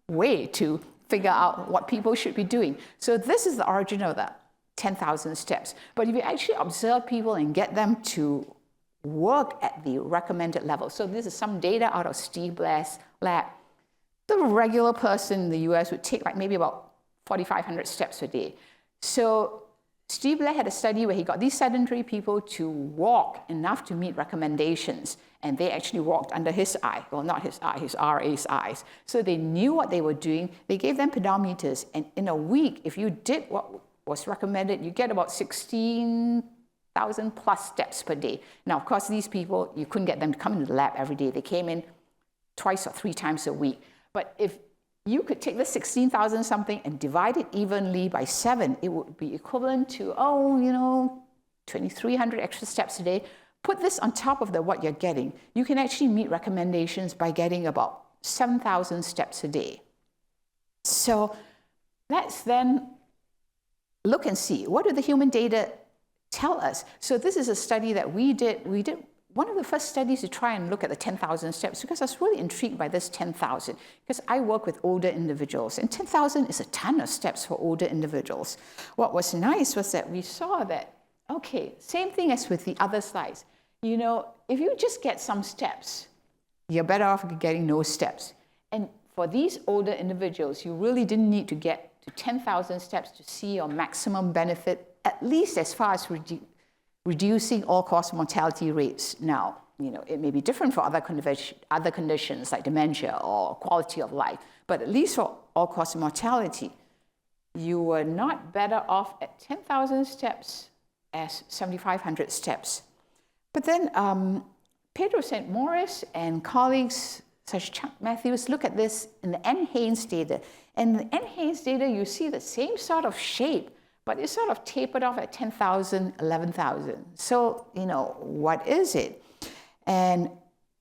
way to figure out what people should be doing. So this is the origin of that 10,000 steps. But if you actually observe people and get them to work at the recommended level. So this is some data out of Steve Blair's lab. The regular person in the US would take like maybe about 4,500 steps a day. So Steve Blair had a study where he got these sedentary people to walk enough to meet recommendations, and they actually walked under his eye. Well, not his eye, his RA's eyes. So they knew what they were doing. They gave them pedometers, and in a week, if you did what was recommended, you get about 16,000 plus steps per day. Now, of course, these people, you couldn't get them to come into the lab every day. They came in twice or 3 times a week. But if you could take the 16,000 something and divide it evenly by 7, it would be equivalent to, 2,300 extra steps a day. Put this on top of what you're getting. You can actually meet recommendations by getting about 7,000 steps a day. So let's then look and see, what do the human data tell us? So this is a study that we did one of the first studies to try and look at the 10,000 steps, because I was really intrigued by this 10,000, because I work with older individuals, and 10,000 is a ton of steps for older individuals. What was nice was that we saw that, okay, same thing as with the other slides. You know, if you just get some steps, you're better off getting no steps. And for these older individuals, you really didn't need to get to 10,000 steps to see your maximum benefit, at least as far as reducing all-cause mortality rates. Now, you know, it may be different for other conditions like dementia or quality of life, but at least for all-cause mortality, you were not better off at 10,000 steps as 7,500 steps. But then Pedro St. Morris and colleagues such as Chuck Matthews look at this in the N. Haynes data. And in the N. Haynes data, you see the same sort of shape, but it's sort of tapered off at 10,000, 11,000. So, you know, what is it? And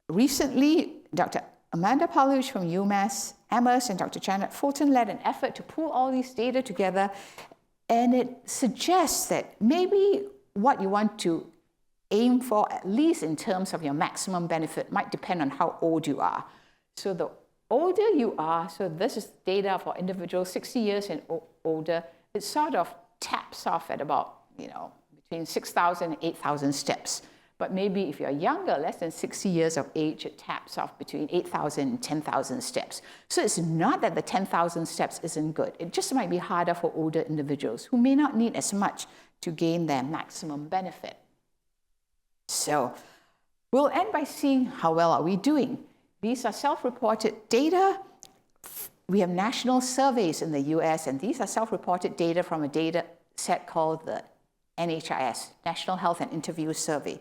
recently, Dr. Amanda Paluch from UMass Amherst and Dr. Janet Fulton led an effort to pull all these data together, and it suggests that maybe what you want to aim for, at least in terms of your maximum benefit, might depend on how old you are. So the older you are, so this is data for individuals 60 years and older, it sort of taps off at about, you know, between 6,000 and 8,000 steps. But maybe if you're younger, less than 60 years of age, it taps off between 8,000 and 10,000 steps. So it's not that the 10,000 steps isn't good. It just might be harder for older individuals who may not need as much to gain their maximum benefit. So we'll end by seeing how well are we doing. These are self-reported data. We have national surveys in the US, and these are self-reported data from a data set called the NHIS, National Health and Interview Survey.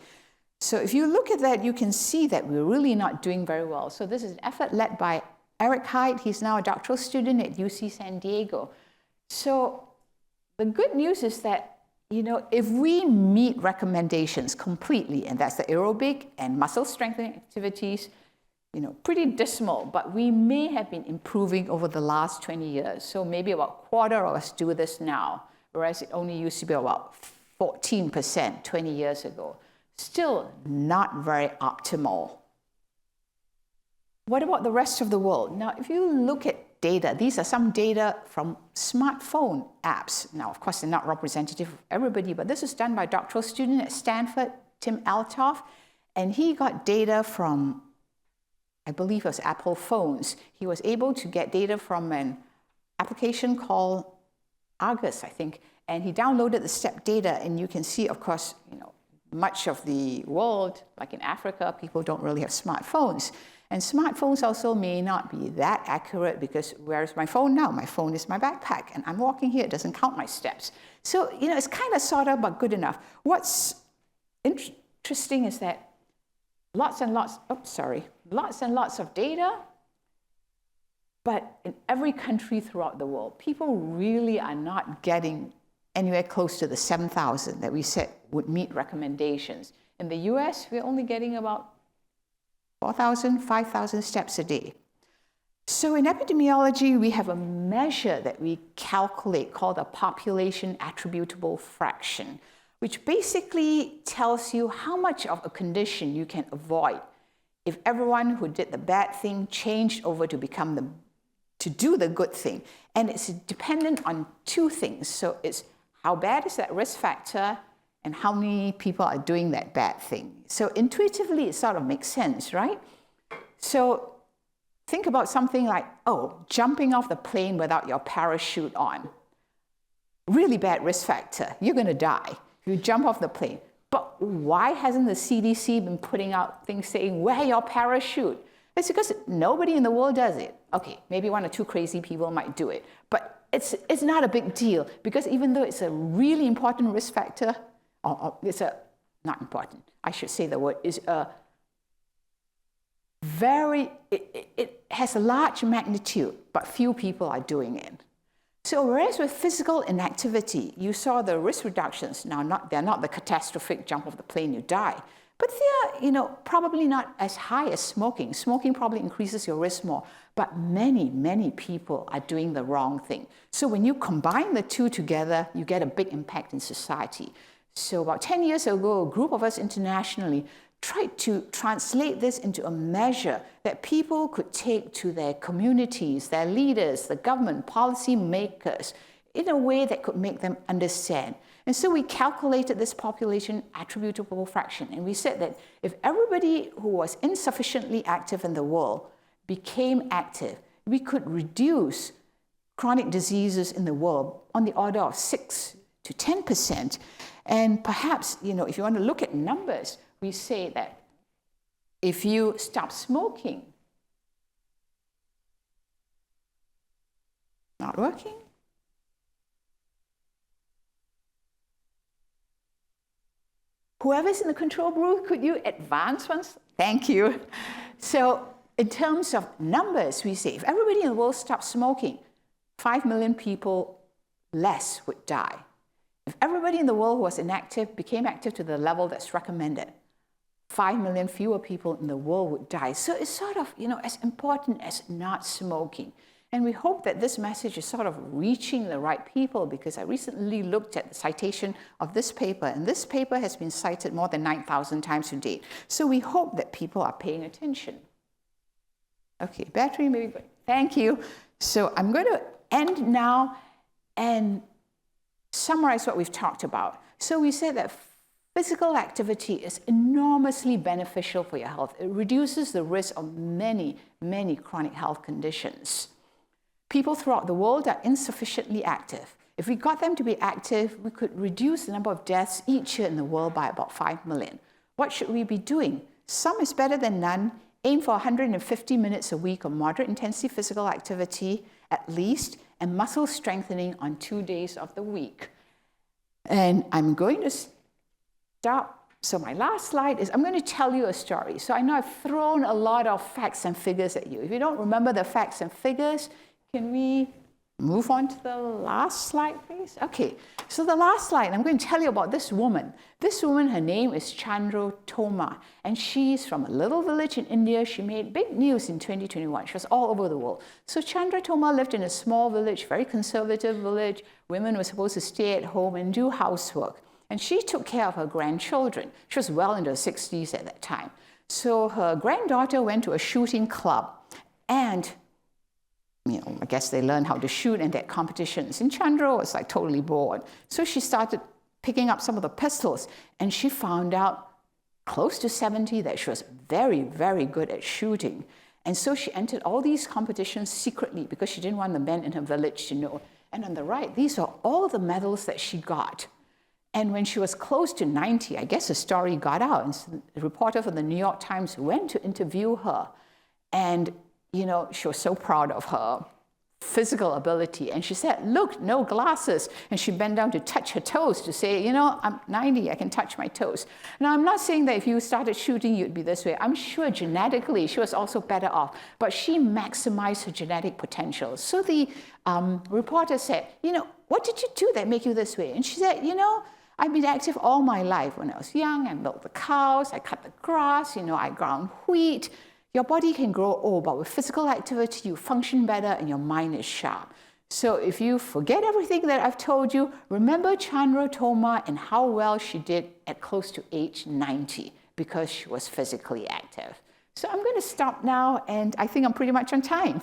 So if you look at that, you can see that we're really not doing very well. So this is an effort led by Eric Hyde. He's now a doctoral student at UC San Diego. So the good news is that, you know, if we meet recommendations completely, and that's the aerobic and muscle strengthening activities, you know, pretty dismal, but we may have been improving over the last 20 years. So maybe about a quarter of us do this now, whereas it only used to be about 14% 20 years ago. Still not very optimal. What about the rest of the world? Now, if you look at data, these are some data from smartphone apps. Now, of course, they're not representative of everybody, but this is done by a doctoral student at Stanford, Tim Altoff, and he got data from, I believe it was Apple phones. He was able to get data from an application called Argus, I think, and he downloaded the step data, and you can see, of course, you know, much of the world, like in Africa, people don't really have smartphones. And smartphones also may not be that accurate, because where's my phone now? My phone is my backpack, and I'm walking here, it doesn't count my steps. So, you know, it's kind of, sort of, but good enough. What's interesting is that lots and lots of data, But in every country throughout the world, people really are not getting anywhere close to the 7,000 that we said would meet recommendations. In the US, we're only getting about 4,000, 5,000 steps a day. So in epidemiology, we have a measure that we calculate called the population attributable fraction, which basically tells you how much of a condition you can avoid if everyone who did the bad thing changed over to do the good thing. And it's dependent on two things. So it's how bad is that risk factor and how many people are doing that bad thing. So intuitively, it sort of makes sense, right? So think about something like, jumping off the plane without your parachute on. Really bad risk factor. You're going to die if you jump off the plane. But why hasn't the CDC been putting out things saying, wear your parachute? It's because nobody in the world does it. Okay, maybe one or two crazy people might do it. But it's not a big deal, because even though it's a really important risk factor, not important, I should say the word, is a it has a large magnitude, but few people are doing it. So whereas with physical inactivity, you saw the risk reductions. Now, they're not the catastrophic jump off the plane, you die. But they're probably not as high as smoking. Smoking probably increases your risk more. But many, many people are doing the wrong thing. So when you combine the two together, you get a big impact in society. So about 10 years ago, a group of us internationally tried to translate this into a measure that people could take to their communities, their leaders, the government, policy makers, in a way that could make them understand. And so we calculated this population attributable fraction, and we said that if everybody who was insufficiently active in the world became active, we could reduce chronic diseases in the world on the order of 6 to 10%. And perhaps, if you want to look at numbers, we say that if you stop smoking, not working? Whoever's in the control booth, could you advance once? Thank you. So in terms of numbers, we say if everybody in the world stopped smoking, 5 million people less would die. If everybody in the world who was inactive became active to the level that's recommended, 5 million fewer people in the world would die. So it's sort of, as important as not smoking. And we hope that this message is sort of reaching the right people, because I recently looked at the citation of this paper, and this paper has been cited more than 9,000 times to date. So we hope that people are paying attention. Okay, battery maybe, but thank you. So I'm going to end now and summarize what we've talked about. So we said that physical activity is enormously beneficial for your health. It reduces the risk of many, many chronic health conditions. People throughout the world are insufficiently active. If we got them to be active, we could reduce the number of deaths each year in the world by about 5 million. What should we be doing? Some is better than none. Aim for 150 minutes a week of moderate intensity physical activity at least, and muscle strengthening on 2 days of the week. And I'm going to stop. So my last slide is I'm going to tell you a story. So I know I've thrown a lot of facts and figures at you. If you don't remember the facts and figures, can we move on to the last slide, please? Okay, so the last slide, I'm going to tell you about this woman. This woman, her name is Chandra Thoma, and she's from a little village in India. She made big news in 2021. She was all over the world. So Chandra Thoma lived in a small village, very conservative village. Women were supposed to stay at home and do housework. And she took care of her grandchildren. She was well into her 60s at that time. So her granddaughter went to a shooting club, and I guess they learned how to shoot and had competitions. And Chandra was like totally bored. So she started picking up some of the pistols, and she found out close to 70 that she was very, very good at shooting. And so she entered all these competitions secretly because she didn't want the men in her village to know. And on the right, these are all the medals that she got. And when she was close to 90, I guess the story got out. And so the reporter from the New York Times went to interview her. And she was so proud of her physical ability. And she said, look, no glasses. And she bent down to touch her toes to say, you know, I'm 90, I can touch my toes. Now, I'm not saying that if you started shooting, you'd be this way. I'm sure genetically she was also better off, but she maximized her genetic potential. So the reporter said, you know, what did you do that make you this way? And she said, you know, I've been active all my life. When I was young, I milked the cows, I cut the grass, you know, I ground wheat. Your body can grow old, but with physical activity, you function better and your mind is sharp. So if you forget everything that I've told you, remember Chandra Thoma and how well she did at close to age 90 because she was physically active. So I'm going to stop now, and I think I'm pretty much on time.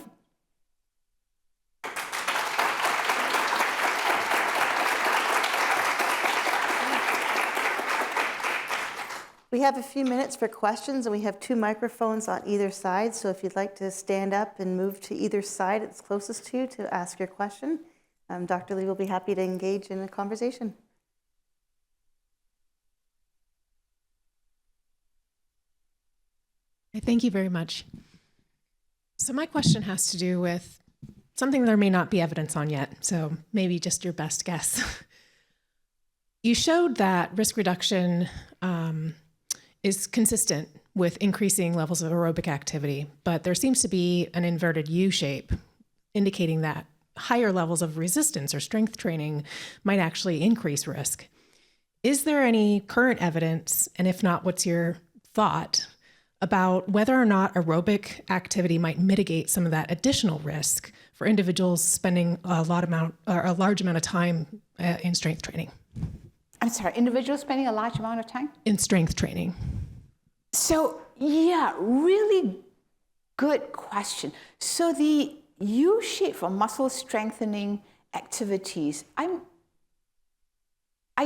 We have a few minutes for questions, and we have 2 microphones on either side. So if you'd like to stand up and move to either side it's closest to you to ask your question, Dr. Lee will be happy to engage in a conversation. Thank you very much. So my question has to do with something there may not be evidence on yet, so maybe just your best guess. You showed that risk reduction is consistent with increasing levels of aerobic activity, but there seems to be an inverted U shape indicating that higher levels of resistance or strength training might actually increase risk. Is there any current evidence, and if not, what's your thought about whether or not aerobic activity might mitigate some of that additional risk for individuals spending a large amount of time in strength training? I'm sorry, individuals spending a large amount of time? In strength training. So, yeah, really good question. So the U shape for muscle strengthening activities, I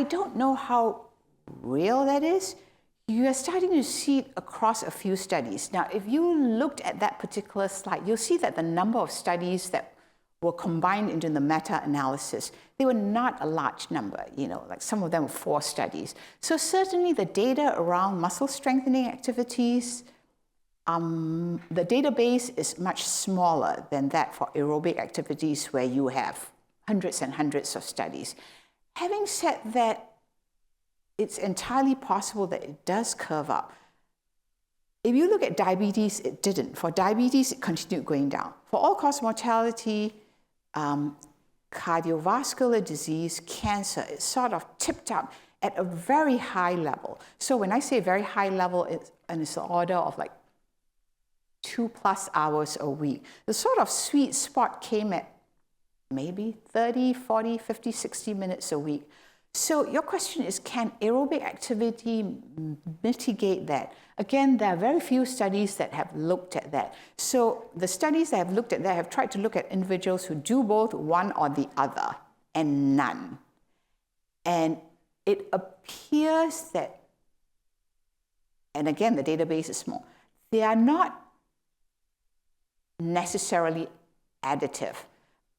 don't know how real that is. You are starting to see it across a few studies. Now, if you looked at that particular slide, you'll see that the number of studies that were combined into the meta-analysis, they were not a large number, you know, like some of them were 4 studies. So certainly the data around muscle strengthening activities, the database is much smaller than that for aerobic activities where you have hundreds and hundreds of studies. Having said that, it's entirely possible that it does curve up. If you look at diabetes, it didn't. For diabetes, it continued going down. For all-cause mortality, cardiovascular disease, cancer, it sort of tipped up at a very high level. So when I say very high level, it's the order of like 2+ hours a week. The sort of sweet spot came at maybe 30, 40, 50, 60 minutes a week. So your question is, can aerobic activity mitigate that? Again, there are very few studies that have looked at that. So the studies that have looked at that have tried to look at individuals who do both, one or the other, and none. And it appears that, and again, the database is small, they are not necessarily additive.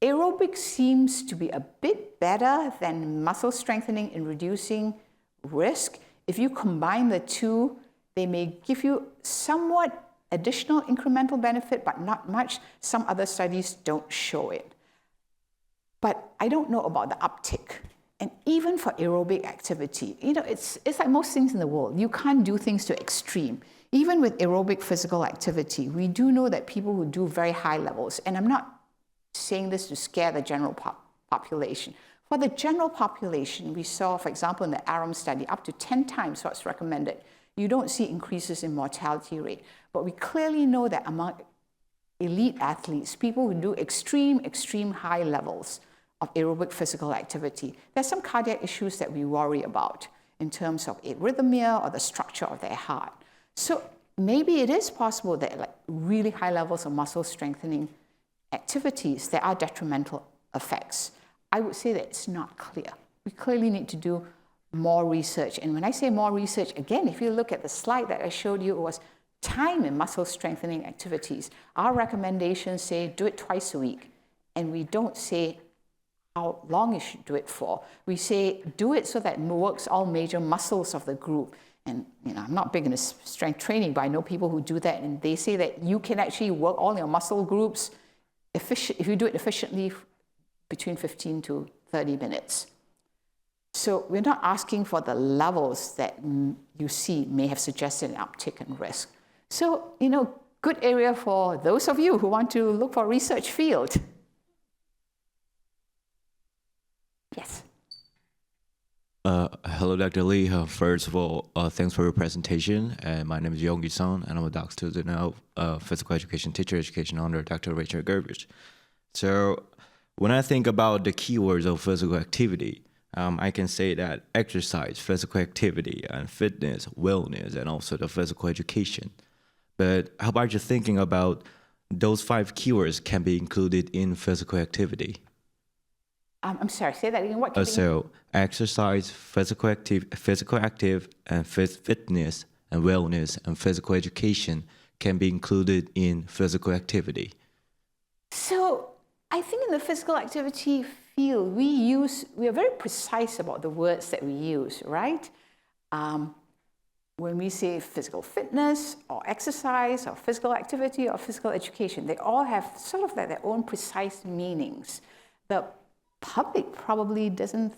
Aerobic seems to be a bit better than muscle strengthening in reducing risk. If you combine the two, they may give you somewhat additional incremental benefit, but not much. Some other studies don't show it. But I don't know about the uptick. And even for aerobic activity, you know, it's like most things in the world. You can't do things to extreme. Even with aerobic physical activity, we do know that people who do very high levels, and I'm not saying this to scare the general population. For the general population, we saw, for example, in the ARM study, up to 10 times what's recommended. You don't see increases in mortality rate. But we clearly know that among elite athletes, people who do extreme high levels of aerobic physical activity, there's some cardiac issues that we worry about in terms of arrhythmia or the structure of their heart. So maybe it is possible that like really high levels of muscle strengthening activities, there are detrimental effects. I would say that it's not clear. We clearly need to do more research. And when I say more research, again, if you look at the slide that I showed you, it was time in muscle strengthening activities. Our recommendations say do it twice a week. And we don't say how long you should do it for. We say do it so that it works all major muscles of the group. And you know, I'm not big into strength training, but I know people who do that, and they say that you can actually work all your muscle groups if you do it efficiently, between 15 to 30 minutes. So we're not asking for the levels that you see may have suggested an uptick in risk. So, good area for those of you who want to look for research field. Yes. Hello, Dr. Lee. First of all, thanks for your presentation. And my name is Yonggi Song, and I'm a doc student now, physical education teacher education under Dr. Rachel Gervish. So when I think about the keywords of physical activity, I can say that exercise, physical activity, and fitness, wellness, and also the physical education. But how about you thinking about those 5 keywords can be included in physical activity? I'm sorry, say that again. What can So exercise, physical active, and fitness and wellness and physical education can be included in physical activity. So I think in the physical activity field, we are very precise about the words that we use, right? When we say physical fitness or exercise or physical activity or physical education, they all have sort of like their own precise meanings. The public probably doesn't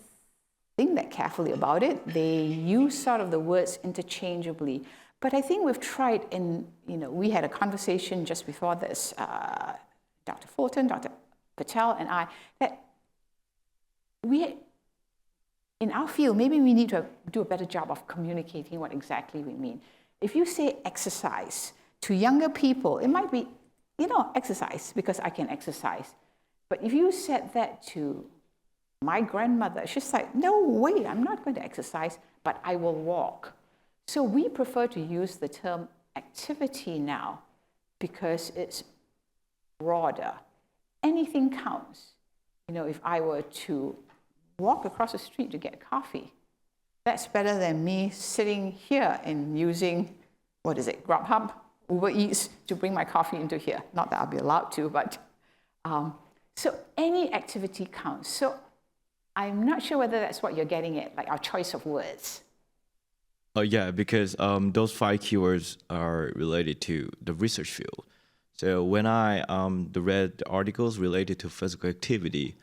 think that carefully about it. They use sort of the words interchangeably. But I think we've tried, and we had a conversation just before this, Dr. Fulton, Dr. Patel, and I, that in our field, maybe we need to do a better job of communicating what exactly we mean. If you say exercise to younger people, it might be, exercise because I can exercise. But if you said that to my grandmother, she's like, no way, I'm not going to exercise, but I will walk. So we prefer to use the term activity now because it's broader. Anything counts. If I were to walk across the street to get coffee, that's better than me sitting here and using, Grubhub, Uber Eats to bring my coffee into here. Not that I'll be allowed to, but so any activity counts. So I'm not sure whether that's what you're getting at, like our choice of words. Yeah, because those 5 keywords are related to the research field. So when I read the articles related to physical activity,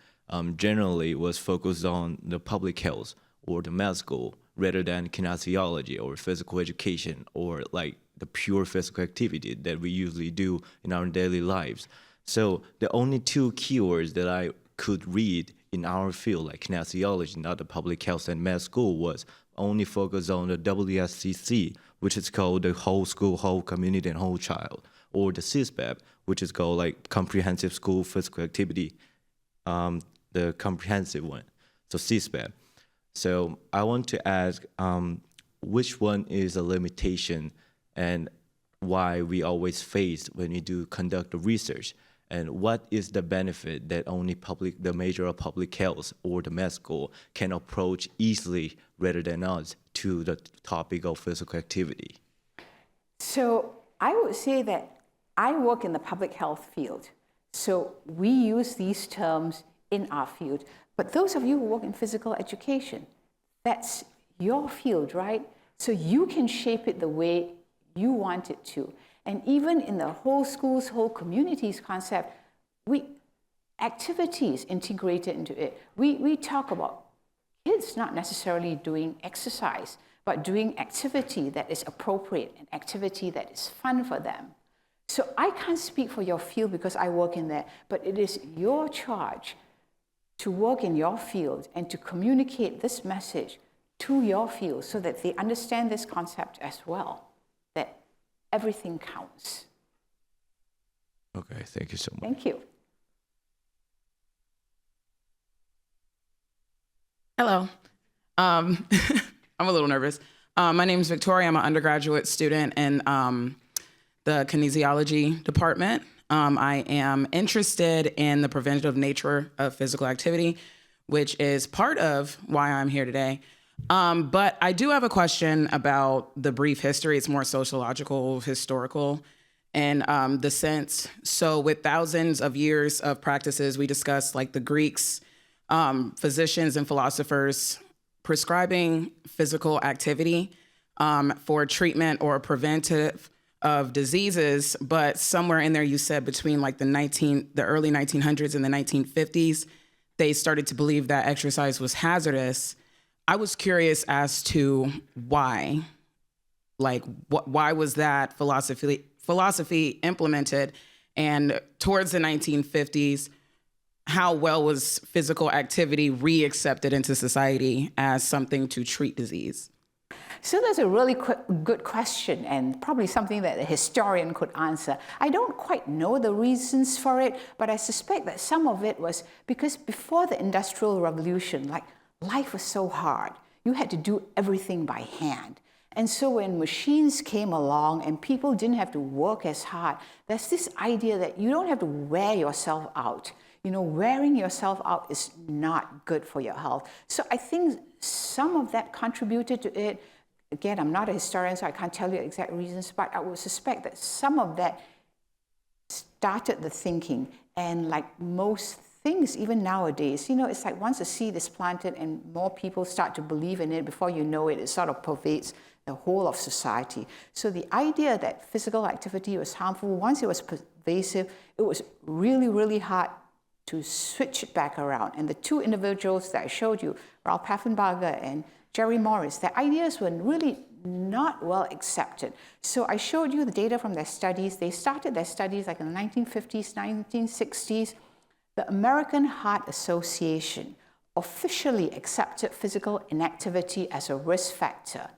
generally was focused on the public health or the med school rather than kinesiology or physical education or like the pure physical activity that we usually do in our daily lives. So the only 2 keywords that I could read in our field, like kinesiology, not the public health and med school, was only focused on the WSCC, which is called the whole school, whole community, and whole child, or the CSPAP, which is called like comprehensive school physical activity, the comprehensive one, so CSPAP. So I want to ask, which one is a limitation and why we always face when we do conduct the research? And what is the benefit that only the major of public health or the med school can approach easily rather than us to the topic of physical activity? So I would say that I work in the public health field. So we use these terms in our field. But those of you who work in physical education, that's your field, right? So you can shape it the way you want it to. And even in the whole schools, whole communities concept, activities integrated into it. We talk about kids not necessarily doing exercise, but doing activity that is appropriate and activity that is fun for them. So I can't speak for your field because I work in there, but it is your charge to work in your field and to communicate this message to your field so that they understand this concept as well, that everything counts. Okay, thank you so much. Thank you. Hello. I'm a little nervous. My name is Victoria. I'm an undergraduate student in the kinesiology department. I am interested in the preventative nature of physical activity, which is part of why I'm here today. But I do have a question about the brief history. It's more sociological, historical, and the sense. So with thousands of years of practices, we discussed like the Greeks, physicians and philosophers prescribing physical activity for treatment or preventive of diseases, but somewhere in there you said between like the early 1900s and the 1950s, they started to believe that exercise was hazardous. I was curious as to why. Like, why was that philosophy implemented? And towards the 1950s, how well was physical activity re-accepted into society as something to treat disease? So that's a really good question, and probably something that a historian could answer. I don't quite know the reasons for it, but I suspect that some of it was because before the Industrial Revolution, like, life was so hard. You had to do everything by hand. And so when machines came along and people didn't have to work as hard, there's this idea that you don't have to wear yourself out. You know, wearing yourself out is not good for your health. So I think some of that contributed to it. Again, I'm not a historian, so I can't tell you exact reasons, but I would suspect that some of that started the thinking. And like most things, even nowadays, you know, it's like once a seed is planted and more people start to believe in it, before you know it, it sort of pervades the whole of society. So the idea that physical activity was harmful, once it was pervasive, it was really, really hard to switch it back around. And the two individuals that I showed you, Ralph Paffenbarger and Jerry Morris, their ideas were really not well accepted. So I showed you the data from their studies. They started their studies like in the 1950s, 1960s. The American Heart Association officially accepted physical inactivity as a risk factor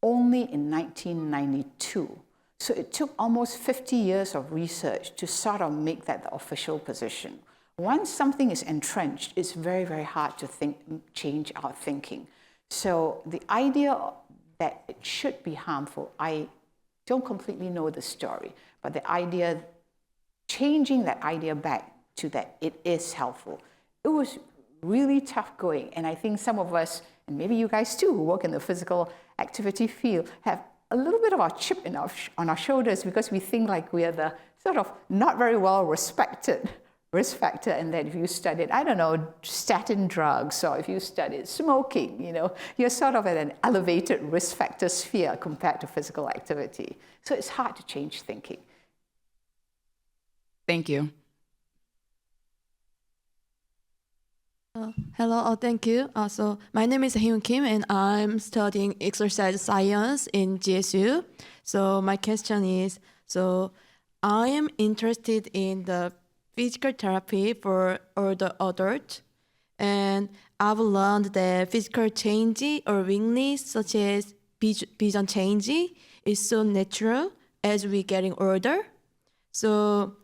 only in 1992. So it took almost 50 years of research to sort of make that the official position. Once something is entrenched, it's very, very hard to change our thinking. So the idea that it should be harmful, I don't completely know the story, but the idea, changing that idea back to that it is helpful, it was really tough going. And I think some of us, and maybe you guys too, who work in the physical activity field, have a little bit of a chip on our shoulders because we think like we are the sort of not very well respected risk factor, and that if you studied, I don't know, statin drugs, or if you studied smoking, you know, you're sort of at an elevated risk factor sphere compared to physical activity. So it's hard to change thinking. Thank you. Hello, thank you. So my name is Hyun Kim, and I'm studying exercise science in GSU. So my question is, so I am interested in the physical therapy for older adults, and I've learned that physical change or weakness, such as vision change, is so natural as we're getting older. So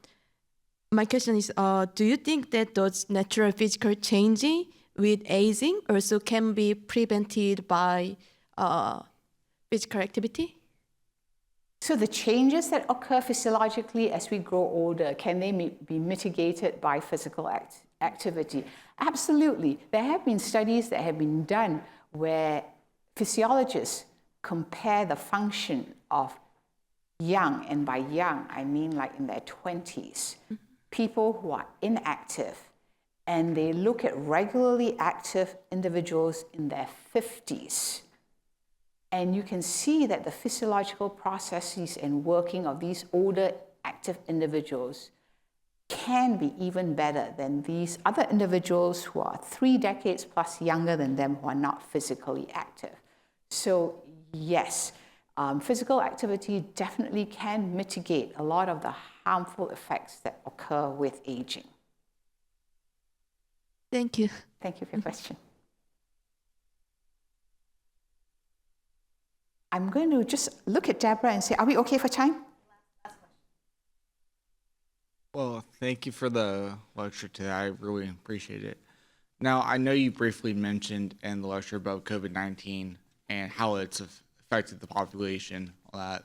my question is, do you think that those natural physical change with aging also can be prevented by physical activity? So the changes that occur physiologically as we grow older, can they be mitigated by physical activity? Absolutely. There have been studies that have been done where physiologists compare the function of young, and by young, I mean like in their 20s, people who are inactive, and they look at regularly active individuals in their 50s. And you can see that the physiological processes and working of these older active individuals can be even better than these other individuals who are 3 decades plus younger than them, who are not physically active. So yes, physical activity definitely can mitigate a lot of the harmful effects that occur with aging. Thank you. Thank you for your question. I'm going to just look at Deborah and say, are we okay for time? Well, thank you for the lecture today. I really appreciate it. Now, I know you briefly mentioned in the lecture about COVID-19 and how it's affected the population, all that.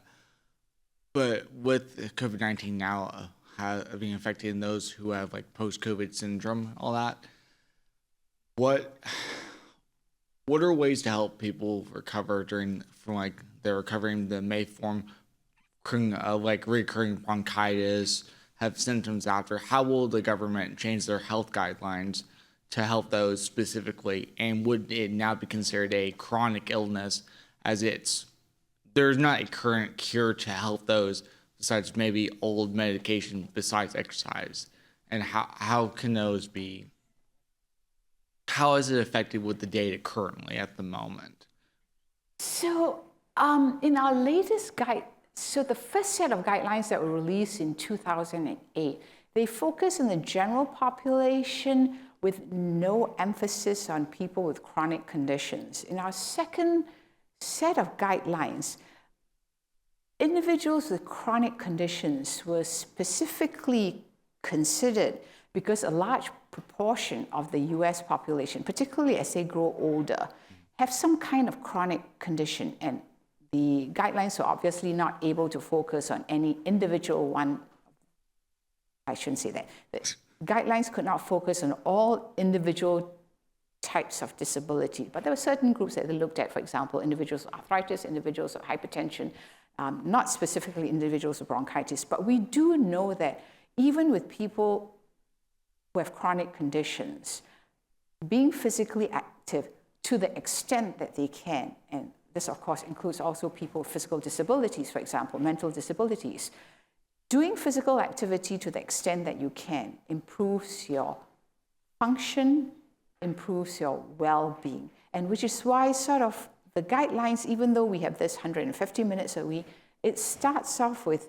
But with COVID-19 now being affected in those who have like post-COVID syndrome, all that, what are ways to help people recover from like they're recovering that may form like recurring bronchitis, have symptoms after? How will the government change their health guidelines to help those specifically? And would it now be considered a chronic illness, as there's not a current cure to help those, besides maybe old medication besides exercise? And how can those be, how is it affected with the data currently at the moment? So in our latest guide, so the first set of guidelines that were released in 2008, they focus on the general population with no emphasis on people with chronic conditions. In our second set of guidelines, individuals with chronic conditions were specifically considered because a large proportion of the US population, particularly as they grow older, have some kind of chronic condition, and the guidelines were obviously not able to focus on any individual one. I shouldn't say that. The guidelines could not focus on all individual types of disability, but there were certain groups that they looked at, for example, individuals with arthritis, individuals with hypertension, not specifically individuals with bronchitis. But we do know that even with people who have chronic conditions, being physically active to the extent that they can, and this of course includes also people with physical disabilities, for example, mental disabilities, doing physical activity to the extent that you can improves your function, improves your well-being. And which is why sort of the guidelines, even though we have this 150 minutes a week, it starts off with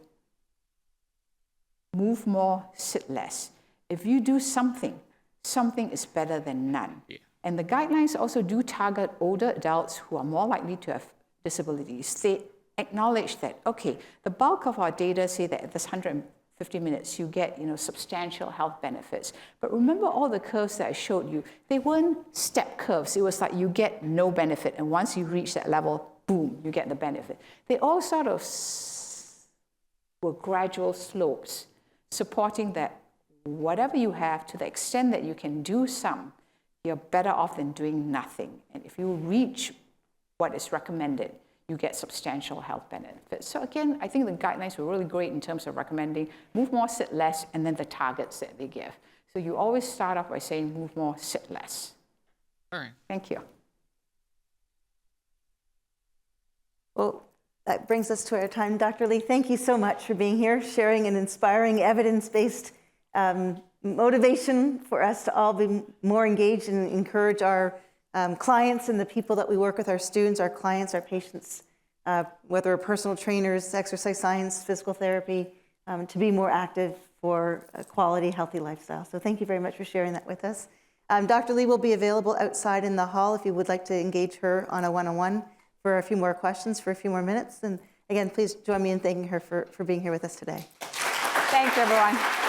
move more, sit less. If you do something, something is better than none. Yeah. And the guidelines also do target older adults who are more likely to have disabilities. They acknowledge that, okay, the bulk of our data say that at this 150 minutes, you get, substantial health benefits. But remember all the curves that I showed you, they weren't step curves. It was like you get no benefit, and once you reach that level, boom, you get the benefit. They all sort of were gradual slopes, supporting that whatever you have, to the extent that you can do some, you're better off than doing nothing. And if you reach what is recommended, you get substantial health benefits. So again, I think the guidelines were really great in terms of recommending move more, sit less, and then the targets that they give. So you always start off by saying move more, sit less. All right. Thank you. Well, that brings us to our time. Dr. Lee, thank you so much for being here, sharing an inspiring evidence-based motivation for us to all be more engaged and encourage our clients and the people that we work with, our students, our clients, our patients, whether we're personal trainers, exercise science, physical therapy, to be more active for a quality, healthy lifestyle. So thank you very much for sharing that with us. Dr. Lee will be available outside in the hall if you would like to engage her on a one-on-one for a few more questions, for a few more minutes. And again, please join me in thanking her for being here with us today. Thanks, everyone.